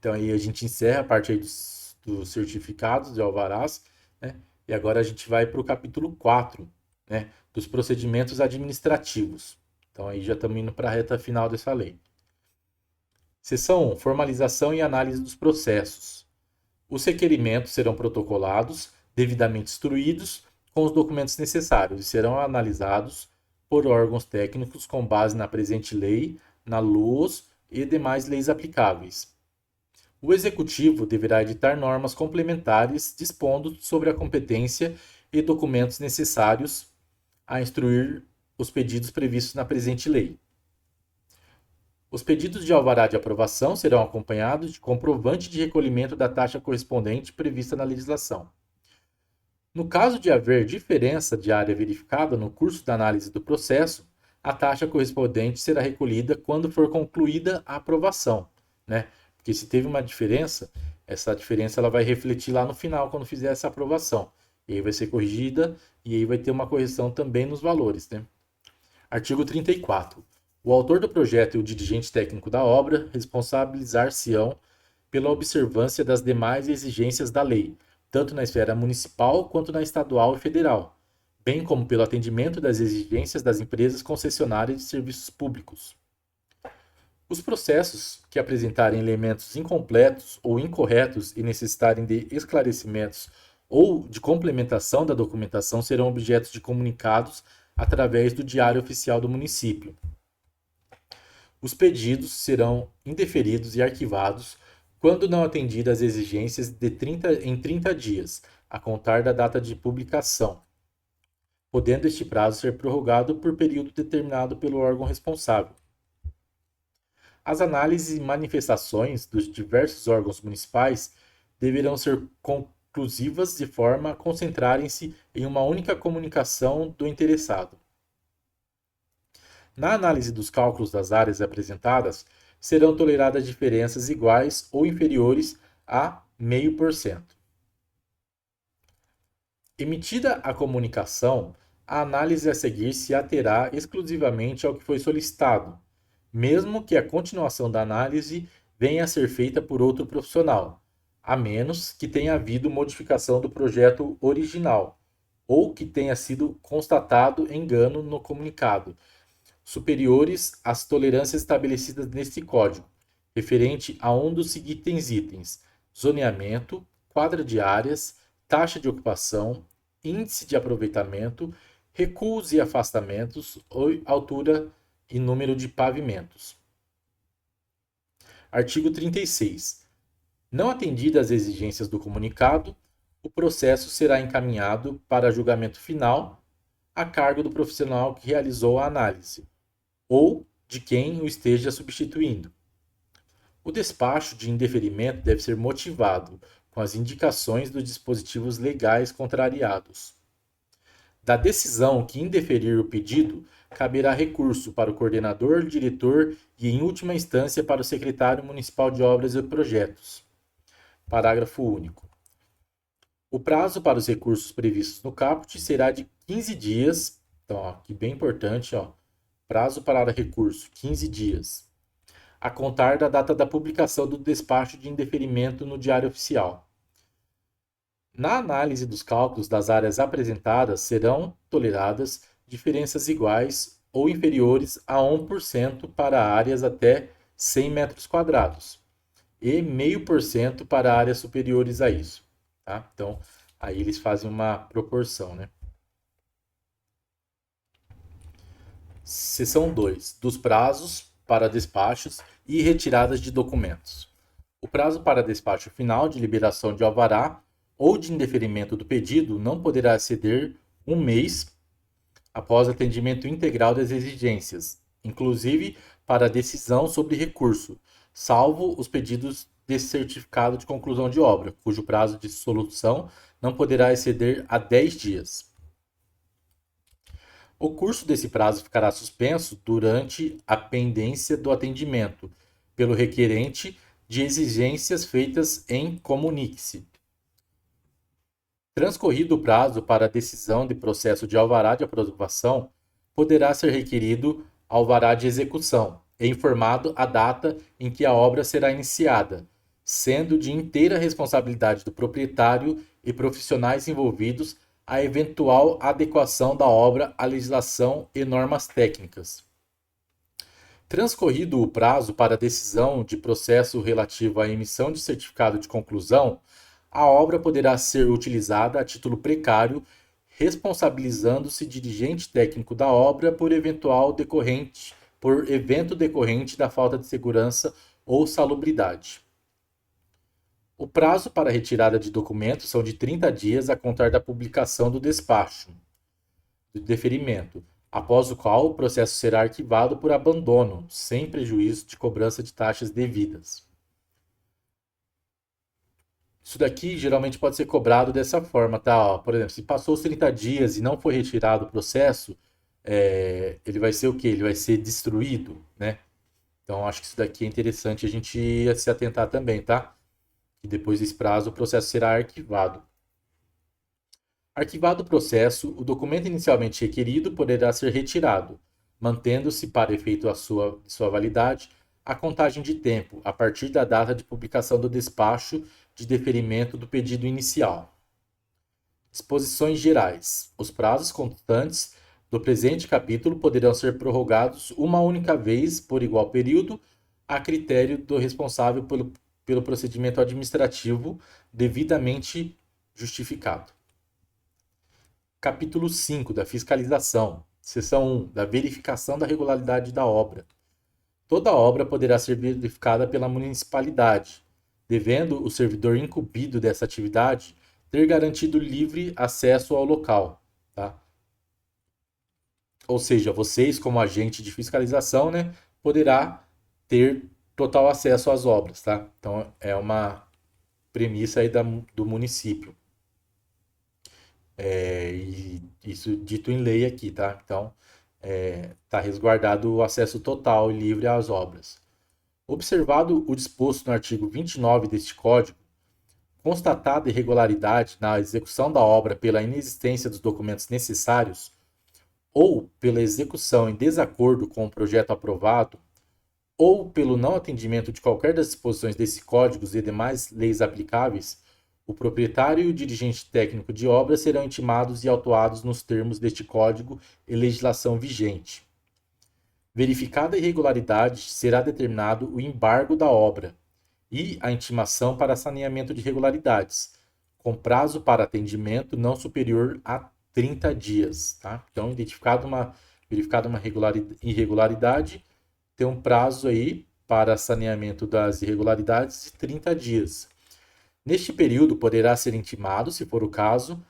Speaker 1: Então aí a gente encerra a parte aí dos certificados de alvarás, né? E agora a gente vai para o capítulo 4, né? Dos procedimentos administrativos. Então aí já estamos indo para a reta final dessa lei. Seção 1. Formalização e análise dos processos. Os requerimentos serão protocolados, devidamente instruídos, com os documentos necessários e serão analisados por órgãos técnicos com base na presente lei, na LOAS e demais leis aplicáveis. O Executivo deverá editar normas complementares dispondo sobre a competência e documentos necessários a instruir os pedidos previstos na presente lei. Os pedidos de alvará de aprovação serão acompanhados de comprovante de recolhimento da taxa correspondente prevista na legislação. No caso de haver diferença de área verificada no curso da análise do processo, a taxa correspondente será recolhida quando for concluída a aprovação, né? Porque se teve uma diferença, essa diferença ela vai refletir lá no final, quando fizer essa aprovação. E aí vai ser corrigida e aí vai ter uma correção também nos valores, né? Artigo 34. O autor do projeto e o dirigente técnico da obra responsabilizar-se-ão pela observância das demais exigências da lei, tanto na esfera municipal quanto na estadual e federal, bem como pelo atendimento das exigências das empresas concessionárias de serviços públicos. Os processos que apresentarem elementos incompletos ou incorretos e necessitarem de esclarecimentos ou de complementação da documentação serão objetos de comunicados através do Diário Oficial do município. Os pedidos serão indeferidos e arquivados quando não atendidas as exigências em 30 dias, a contar da data de publicação, podendo este prazo ser prorrogado por período determinado pelo órgão responsável. As análises e manifestações dos diversos órgãos municipais deverão ser conclusivas de forma a concentrarem-se em uma única comunicação do interessado. Na análise dos cálculos das áreas apresentadas, serão toleradas diferenças iguais ou inferiores a 0,5%. Emitida a comunicação, a análise a seguir se aterá exclusivamente ao que foi solicitado, mesmo que a continuação da análise venha a ser feita por outro profissional, a menos que tenha havido modificação do projeto original, ou que tenha sido constatado engano no comunicado, superiores às tolerâncias estabelecidas neste Código, referente a um dos seguintes itens: zoneamento, quadra de áreas, taxa de ocupação, índice de aproveitamento, recuos e afastamentos, ou altura e número de pavimentos. Artigo 36. Não atendidas as exigências do comunicado, o processo será encaminhado para julgamento final a cargo do profissional que realizou a análise, ou de quem o esteja substituindo. O despacho de indeferimento deve ser motivado com as indicações dos dispositivos legais contrariados. Da decisão que indeferir o pedido, caberá recurso para o coordenador, diretor e, em última instância, para o secretário municipal de Obras e Projetos. Parágrafo único. O prazo para os recursos previstos no caput será de 15 dias. Então, ó, aqui bem importante, ó, prazo para recurso, 15 dias, a contar da data da publicação do despacho de indeferimento no Diário Oficial. Na análise dos cálculos das áreas apresentadas, serão toleradas diferenças iguais ou inferiores a 1% para áreas até 100 metros quadrados e 0,5% para áreas superiores a isso. Tá? Então, aí eles fazem uma proporção, né? Seção 2. Dos prazos para despachos e retiradas de documentos. O prazo para despacho final de liberação de alvará ou de indeferimento do pedido não poderá exceder um mês após atendimento integral das exigências, inclusive para decisão sobre recurso, salvo os pedidos de certificado de conclusão de obra, cujo prazo de solução não poderá exceder a 10 dias. O curso desse prazo ficará suspenso durante a pendência do atendimento pelo requerente de exigências feitas em comunique-se. Transcorrido o prazo para a decisão de processo de alvará de aprovação, poderá ser requerido alvará de execução e informado a data em que a obra será iniciada, sendo de inteira responsabilidade do proprietário e profissionais envolvidos a eventual adequação da obra à legislação e normas técnicas. Transcorrido o prazo para a decisão de processo relativo à emissão de certificado de conclusão, a obra poderá ser utilizada a título precário, responsabilizando-se dirigente técnico da obra por evento decorrente da falta de segurança ou salubridade. O prazo para retirada de documentos são de 30 dias a contar da publicação do despacho do deferimento, após o qual o processo será arquivado por abandono, sem prejuízo de cobrança de taxas devidas. Isso daqui geralmente pode ser cobrado dessa forma, tá? Ó, por exemplo, se passou os 30 dias e não foi retirado o processo, ele vai ser o quê? Ele vai ser destruído, né? Então, acho que isso daqui é interessante a gente se atentar também, tá? E depois desse prazo, o processo será arquivado. Arquivado o processo, o documento inicialmente requerido poderá ser retirado, mantendo-se para efeito de sua validade a contagem de tempo a partir da data de publicação do despacho de deferimento do pedido inicial. Disposições gerais. Os prazos constantes do presente capítulo poderão ser prorrogados uma única vez por igual período, a critério do responsável pelo procedimento administrativo devidamente justificado. Capítulo 5 da fiscalização. Seção 1 da verificação da regularidade da obra. Toda obra poderá ser verificada pela municipalidade, devendo o servidor incumbido dessa atividade ter garantido livre acesso ao local, tá? Ou seja, vocês como agente de fiscalização, né, poderá ter total acesso às obras, tá? Então é uma premissa aí do município. E isso dito em lei aqui, tá? Então, está resguardado o acesso total e livre às obras. Observado o disposto no artigo 29 deste Código, constatada irregularidade na execução da obra pela inexistência dos documentos necessários ou pela execução em desacordo com o projeto aprovado ou pelo não atendimento de qualquer das disposições desse Código e demais leis aplicáveis, o proprietário e o dirigente técnico de obra serão intimados e autuados nos termos deste Código e legislação vigente. Verificada a irregularidade, será determinado o embargo da obra e a intimação para saneamento de irregularidades, com prazo para atendimento não superior a 30 dias. Tá? Então, verificada uma irregularidade, tem um prazo aí para saneamento das irregularidades de 30 dias. Neste período, poderá ser intimado, se for o caso,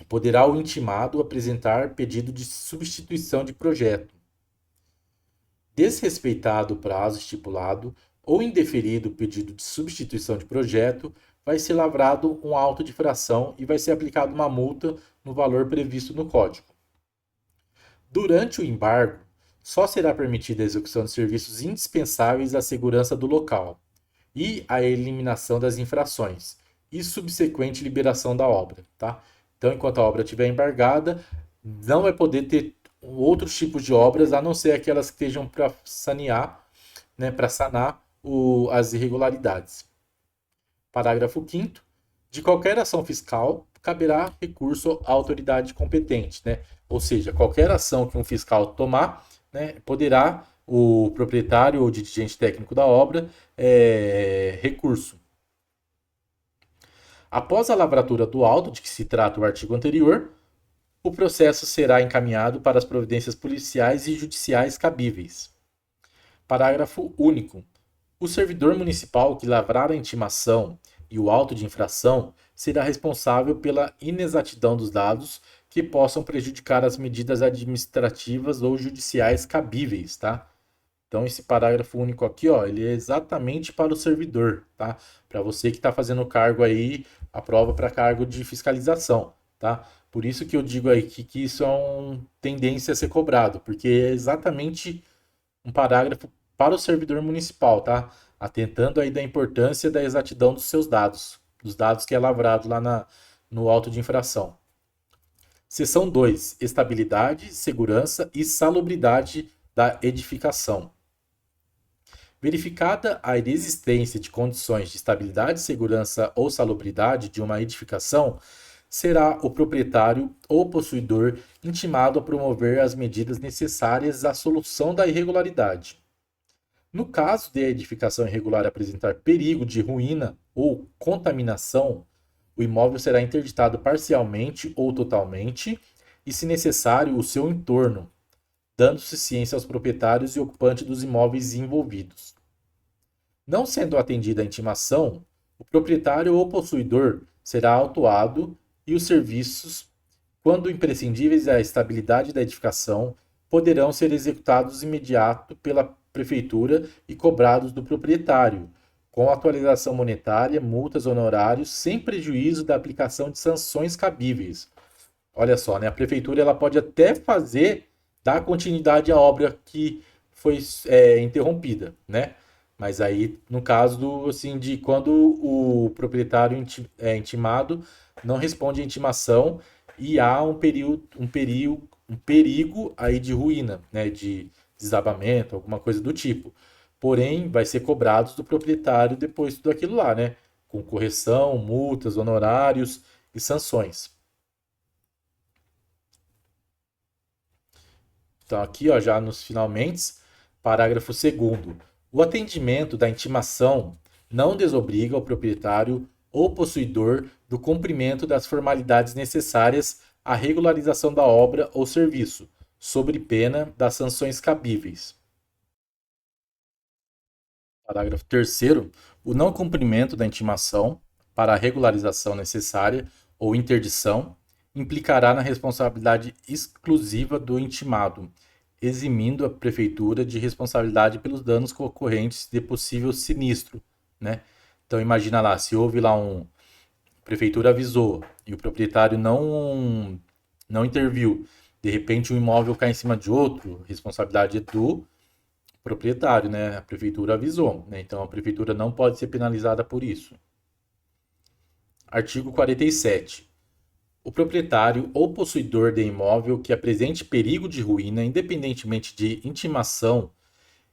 Speaker 1: poderá o intimado apresentar pedido de substituição de projeto. Desrespeitado o prazo estipulado ou indeferido o pedido de substituição de projeto, vai ser lavrado um auto de infração e vai ser aplicada uma multa no valor previsto no Código. Durante o embargo, Só será permitida a execução de serviços indispensáveis à segurança do local e à eliminação das infrações e subsequente liberação da obra, tá? Então, enquanto a obra estiver embargada, não vai poder ter outros tipos de obras a não ser aquelas que estejam para sanear, né, para sanar as irregularidades. Parágrafo 5º. De qualquer ação fiscal, caberá recurso à autoridade competente, né? Ou seja, qualquer ação que um fiscal tomar, né, poderá o proprietário ou dirigente técnico da obra recurso. Após a lavratura do auto de que se trata o artigo anterior, o processo será encaminhado para as providências policiais e judiciais cabíveis. Parágrafo único. O servidor municipal que lavrar a intimação e o auto de infração será responsável pela inexatidão dos dados que possam prejudicar as medidas administrativas ou judiciais cabíveis, tá? Então esse parágrafo único aqui, ó, ele é exatamente para o servidor, tá? Para você que está fazendo cargo aí, a prova para cargo de fiscalização, tá? Por isso que eu digo aí que isso é uma tendência a ser cobrado, porque é exatamente um parágrafo para o servidor municipal, tá? Atentando aí da importância da exatidão dos seus dados, dos dados que é lavrado lá no auto de infração. Seção 2. Estabilidade, segurança e salubridade da edificação. Verificada a inexistência de condições de estabilidade, segurança ou salubridade de uma edificação, será o proprietário ou possuidor intimado a promover as medidas necessárias à solução da irregularidade. No caso de a edificação irregular apresentar perigo de ruína ou contaminação, o imóvel será interditado parcialmente ou totalmente e, se necessário, o seu entorno, dando-se ciência aos proprietários e ocupantes dos imóveis envolvidos. Não sendo atendida a intimação, o proprietário ou possuidor será autuado e os serviços, quando imprescindíveis à estabilidade da edificação, poderão ser executados imediato pela prefeitura e cobrados do proprietário, com atualização monetária, multas, honorários, sem prejuízo da aplicação de sanções cabíveis. Olha só, né? A prefeitura ela pode até dar continuidade à obra que foi interrompida, né? Mas aí, no caso assim, de quando o proprietário é intimado, não responde à intimação e há um perigo aí de ruína, né? De desabamento, alguma coisa do tipo. Porém, vai ser cobrado do proprietário depois de tudo aquilo lá, né? Com correção, multas, honorários e sanções. Então, aqui, ó, já nos finalmente, parágrafo 2º. O atendimento da intimação não desobriga o proprietário ou possuidor do cumprimento das formalidades necessárias à regularização da obra ou serviço, sobre pena das sanções cabíveis. Parágrafo 3º. O não cumprimento da intimação para a regularização necessária ou interdição implicará na responsabilidade exclusiva do intimado, eximindo a prefeitura de responsabilidade pelos danos ocorrentes de possível sinistro, né? Então imagina lá, se houve lá a prefeitura avisou e o proprietário não interviu, de repente um imóvel cai em cima de outro, responsabilidade do proprietário, né? A prefeitura avisou, né? Então a prefeitura não pode ser penalizada por isso. Artigo 47. O proprietário ou possuidor de imóvel que apresente perigo de ruína, independentemente de intimação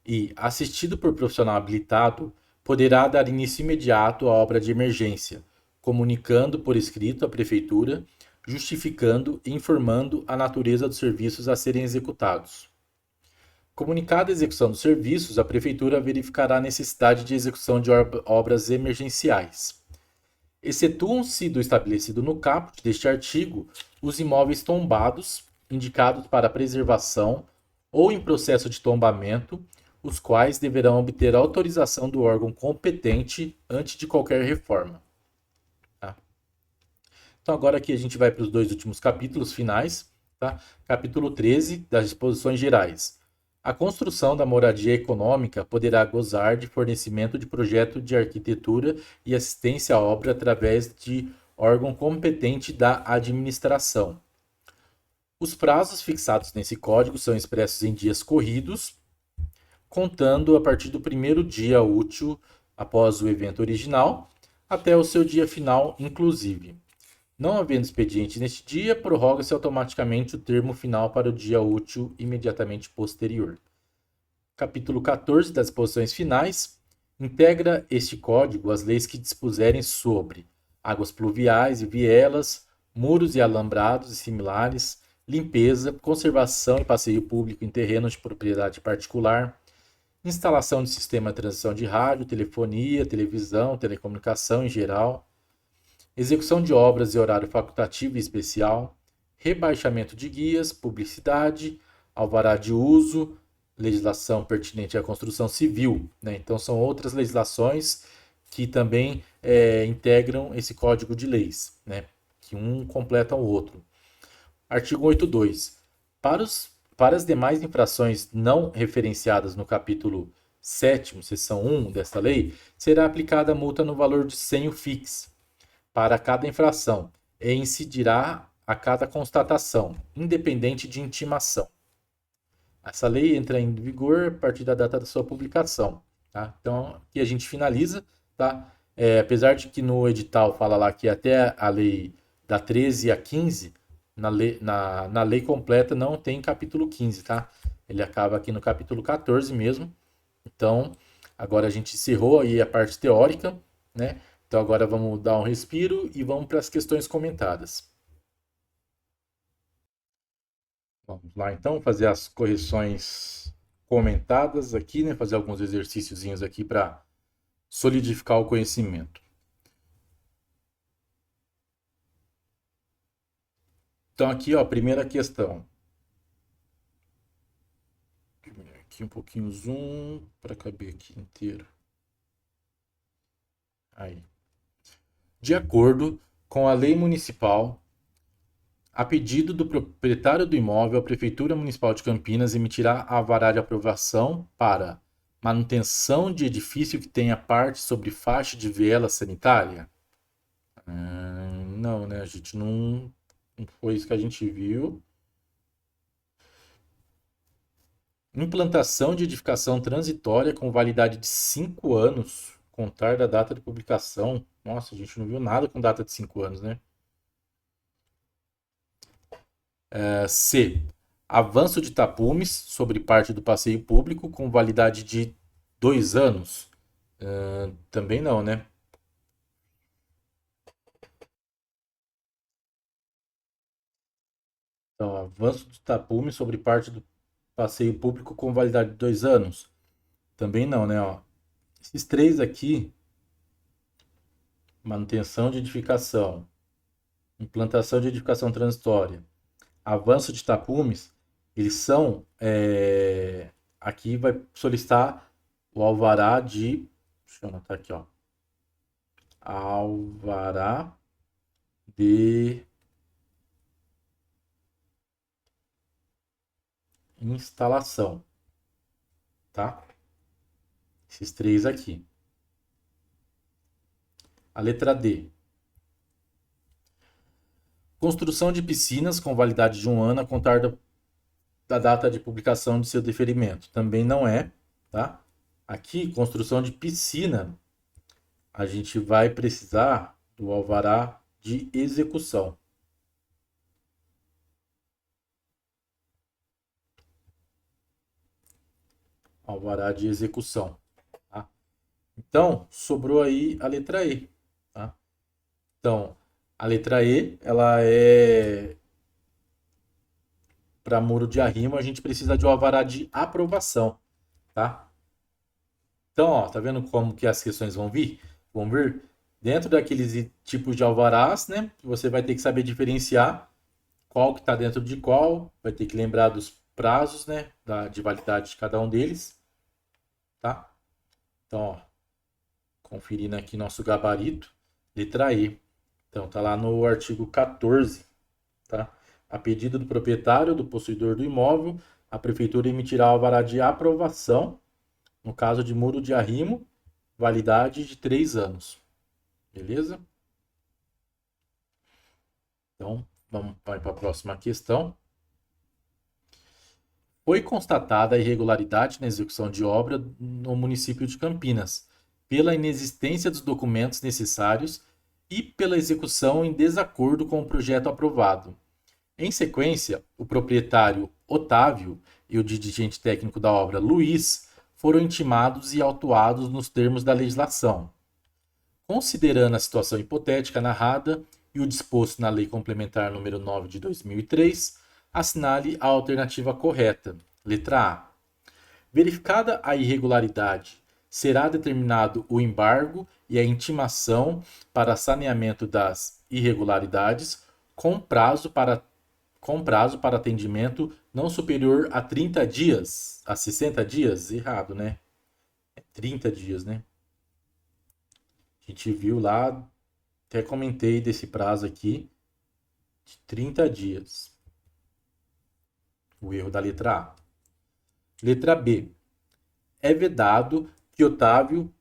Speaker 1: e assistido por profissional habilitado, poderá dar início imediato à obra de emergência, comunicando por escrito à prefeitura, justificando e informando a natureza dos serviços a serem executados. Comunicada a execução dos serviços, a prefeitura verificará a necessidade de execução de obras emergenciais. Excetuam-se do estabelecido no caput deste artigo os imóveis tombados, indicados para preservação ou em processo de tombamento, os quais deverão obter autorização do órgão competente antes de qualquer reforma. Tá? Então agora aqui a gente vai para os dois últimos capítulos finais. Tá? Capítulo 13, das disposições gerais. A construção da moradia econômica poderá gozar de fornecimento de projeto de arquitetura e assistência à obra através de órgão competente da administração. Os prazos fixados nesse código são expressos em dias corridos, contando a partir do primeiro dia útil após o evento original, até o seu dia final, inclusive. Não havendo expediente neste dia, prorroga-se automaticamente o termo final para o dia útil imediatamente posterior. Capítulo 14 das disposições finais integra este código as leis que dispuserem sobre águas pluviais e vielas, muros e alambrados e similares, limpeza, conservação e passeio público em terrenos de propriedade particular, instalação de sistema de transmissão de rádio, telefonia, televisão, telecomunicação em geral, execução de obras e horário facultativo e especial, rebaixamento de guias, publicidade, alvará de uso, legislação pertinente à construção civil, né? Então são outras legislações que também integram esse código de leis, né? Que um completa o outro. Artigo 82. Para as demais infrações não referenciadas no capítulo 7º, seção 1 desta lei, será aplicada a multa no valor de 100 fix para cada infração e incidirá a cada constatação, independente de intimação. Essa lei entra em vigor a partir da data da sua publicação. Tá? Então, aqui a gente finaliza. Tá? Apesar de que no edital fala lá que até a lei da 13 a 15, na lei completa não tem capítulo 15, tá? Ele acaba aqui no capítulo 14 mesmo. Então, agora a gente encerrou aí a parte teórica, né? Então agora vamos dar um respiro e vamos para as questões comentadas. Vamos lá então fazer as correções comentadas aqui, né? Fazer alguns exercíciozinhos aqui para solidificar o conhecimento. Então aqui, ó, primeira questão. Aqui um pouquinho zoom para caber aqui inteiro. Aí. De acordo com a lei municipal, a pedido do proprietário do imóvel, a Prefeitura Municipal de Campinas emitirá alvará de aprovação para manutenção de edifício que tenha parte sobre faixa de viela sanitária? Não, né? A gente não foi isso que a gente viu. Implantação de edificação transitória com validade de 5 anos, contar da data de publicação. Nossa, a gente não viu nada com data de 5 anos, né? C. Avanço de tapumes sobre parte do passeio público com validade de 2 anos. Também não, né? Então, avanço de tapume sobre parte do passeio público com validade de 2 anos. Também não, né? Ó, esses três aqui, manutenção de edificação, implantação de edificação transitória, avanço de tapumes, eles são. Aqui vai solicitar o alvará de. Deixa eu anotar aqui, ó. Alvará de instalação, tá? Esses três aqui. A letra D. Construção de piscinas com validade de 1 ano a contar da data de publicação de seu deferimento. Também não é, tá? Aqui, construção de piscina, a gente vai precisar do alvará de execução. Alvará de execução. Tá? Então, sobrou aí a letra E. Tá? Então, a letra E, ela é para muro de arrimo, a gente precisa de um alvará de aprovação, tá? Então, ó, tá vendo como que as questões vão vir? Vão vir dentro daqueles tipos de alvarás, né? Você vai ter que saber diferenciar qual que está dentro de qual, vai ter que lembrar dos prazos, né, de validade de cada um deles, tá? Então, ó, conferindo aqui nosso gabarito, letra E. Então, tá lá no artigo 14, tá? A pedido do proprietário, do possuidor do imóvel, a prefeitura emitirá alvará de aprovação, no caso de muro de arrimo, validade de 3 anos. Beleza? Então, vamos para a próxima questão. Foi constatada a irregularidade na execução de obra no município de Campinas, pela inexistência dos documentos necessários e pela execução em desacordo com o projeto aprovado. Em sequência, o proprietário Otávio e o dirigente técnico da obra Luiz foram intimados e autuados nos termos da legislação. Considerando a situação hipotética narrada e o disposto na Lei Complementar número 9 de 2003, assinale a alternativa correta. Letra A. Verificada a irregularidade, será determinado o embargo e a intimação para saneamento das irregularidades com prazo para atendimento não superior a 30 dias, a 60 dias, errado, né? É 30 dias, né? A gente viu lá, até comentei desse prazo aqui, de 30 dias. O erro da letra A. Letra B. É vedado que Otávio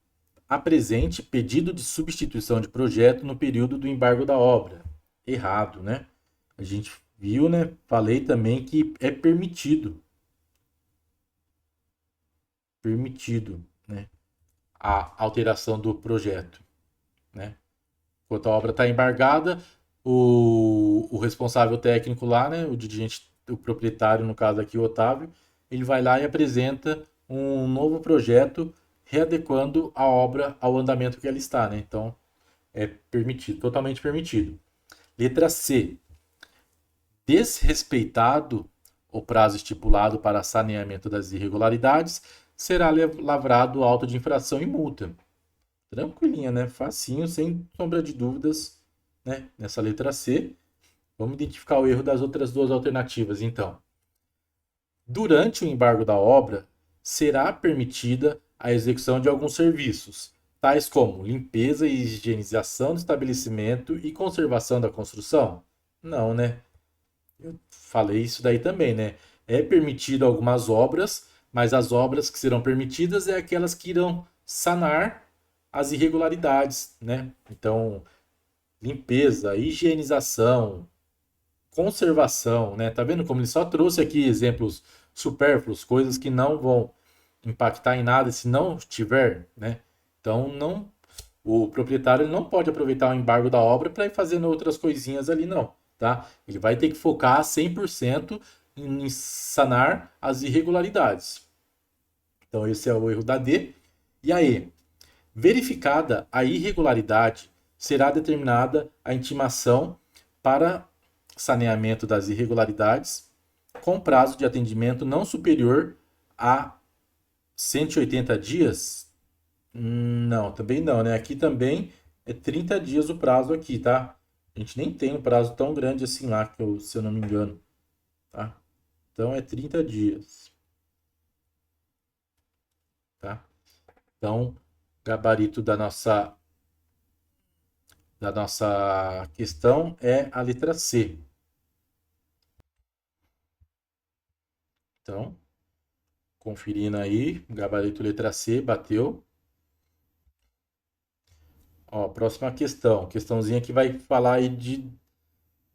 Speaker 1: apresente pedido de substituição de projeto no período do embargo da obra. Errado, né? A gente viu, né? Falei também que é permitido, né? A alteração do projeto, né? Enquanto a obra está embargada, o responsável técnico lá, né? O dirigente, o proprietário, no caso aqui, o Otávio, ele vai lá e apresenta um novo projeto readequando a obra ao andamento que ela está, né? Então, é permitido, totalmente permitido. Letra C. Desrespeitado o prazo estipulado para saneamento das irregularidades, será lavrado auto de infração e multa. Tranquilinha, né? Facinho, sem sombra de dúvidas, né? Nessa letra C. Vamos identificar o erro das outras duas alternativas, então. Durante o embargo da obra, será permitida a execução de alguns serviços, tais como limpeza e higienização do estabelecimento e conservação da construção? Não, né? Eu falei isso daí também, né? É permitido algumas obras, mas as obras que serão permitidas é aquelas que irão sanar as irregularidades, né? Então, limpeza, higienização, conservação, né? Tá vendo como ele só trouxe aqui exemplos supérfluos, coisas que não vão impactar em nada se não tiver, né? Então, não, o proprietário ele não pode aproveitar o embargo da obra para ir fazendo outras coisinhas ali, não, tá? Ele vai ter que focar 100% em sanar as irregularidades. Então, esse é o erro da D. E aí, verificada a irregularidade, será determinada a intimação para saneamento das irregularidades com prazo de atendimento não superior a 180 dias? Não, também não, né? Aqui também é 30 dias o prazo aqui, tá? A gente nem tem um prazo tão grande assim lá, se eu não me engano, tá? Então é 30 dias, tá? Então, gabarito da nossa questão é a letra C. Então, conferindo aí, gabarito letra C, bateu. Ó, próxima questão. Questãozinha que vai falar aí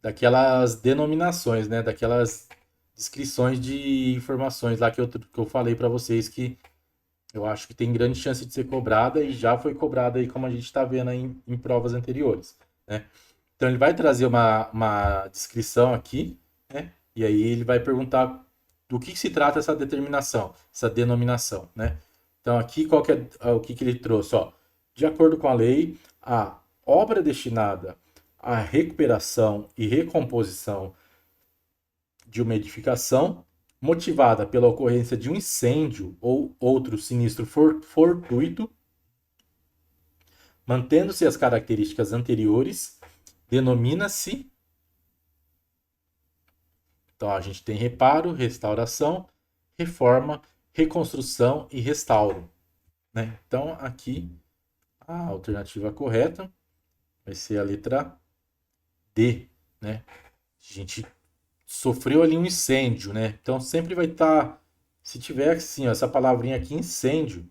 Speaker 1: daquelas denominações, né? Daquelas descrições de informações lá que eu falei para vocês que eu acho que tem grande chance de ser cobrada e já foi cobrada aí, como a gente está vendo aí em provas anteriores, né? Então ele vai trazer uma descrição aqui, né? E aí ele vai perguntar do que se trata essa determinação, essa denominação, né? Então aqui qual que é o que ele trouxe, ó? De acordo com a lei, a obra destinada à recuperação e recomposição de uma edificação motivada pela ocorrência de um incêndio ou outro sinistro fortuito, mantendo-se as características anteriores, denomina-se. Então a gente tem reparo, restauração, reforma, reconstrução e restauro, né? Então aqui a alternativa correta vai ser a letra D, né? A gente sofreu ali um incêndio, né? Então sempre vai estar, se tiver assim, ó, essa palavrinha aqui, incêndio,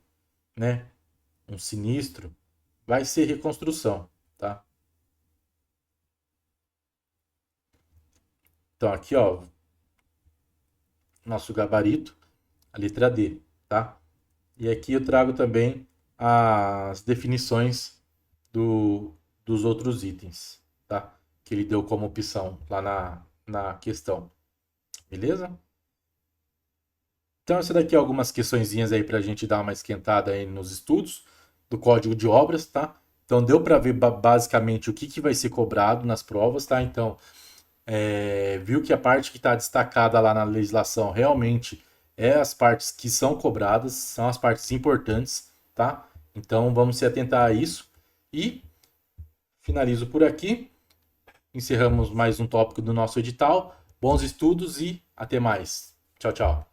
Speaker 1: né? Um sinistro, vai ser reconstrução, tá? Então aqui, ó, nosso gabarito, a letra D, tá? E aqui eu trago também as definições dos outros itens, tá? Que ele deu como opção lá na questão, beleza? Então, essa daqui é algumas questõezinhas aí para a gente dar uma esquentada aí nos estudos do código de obras, tá? Então, deu para ver basicamente o que vai ser cobrado nas provas, tá? Então, viu que a parte que está destacada lá na legislação realmente é as partes que são cobradas, são as partes importantes, tá? Então, vamos se atentar a isso. E finalizo por aqui. Encerramos mais um tópico do nosso edital. Bons estudos e até mais. Tchau, tchau.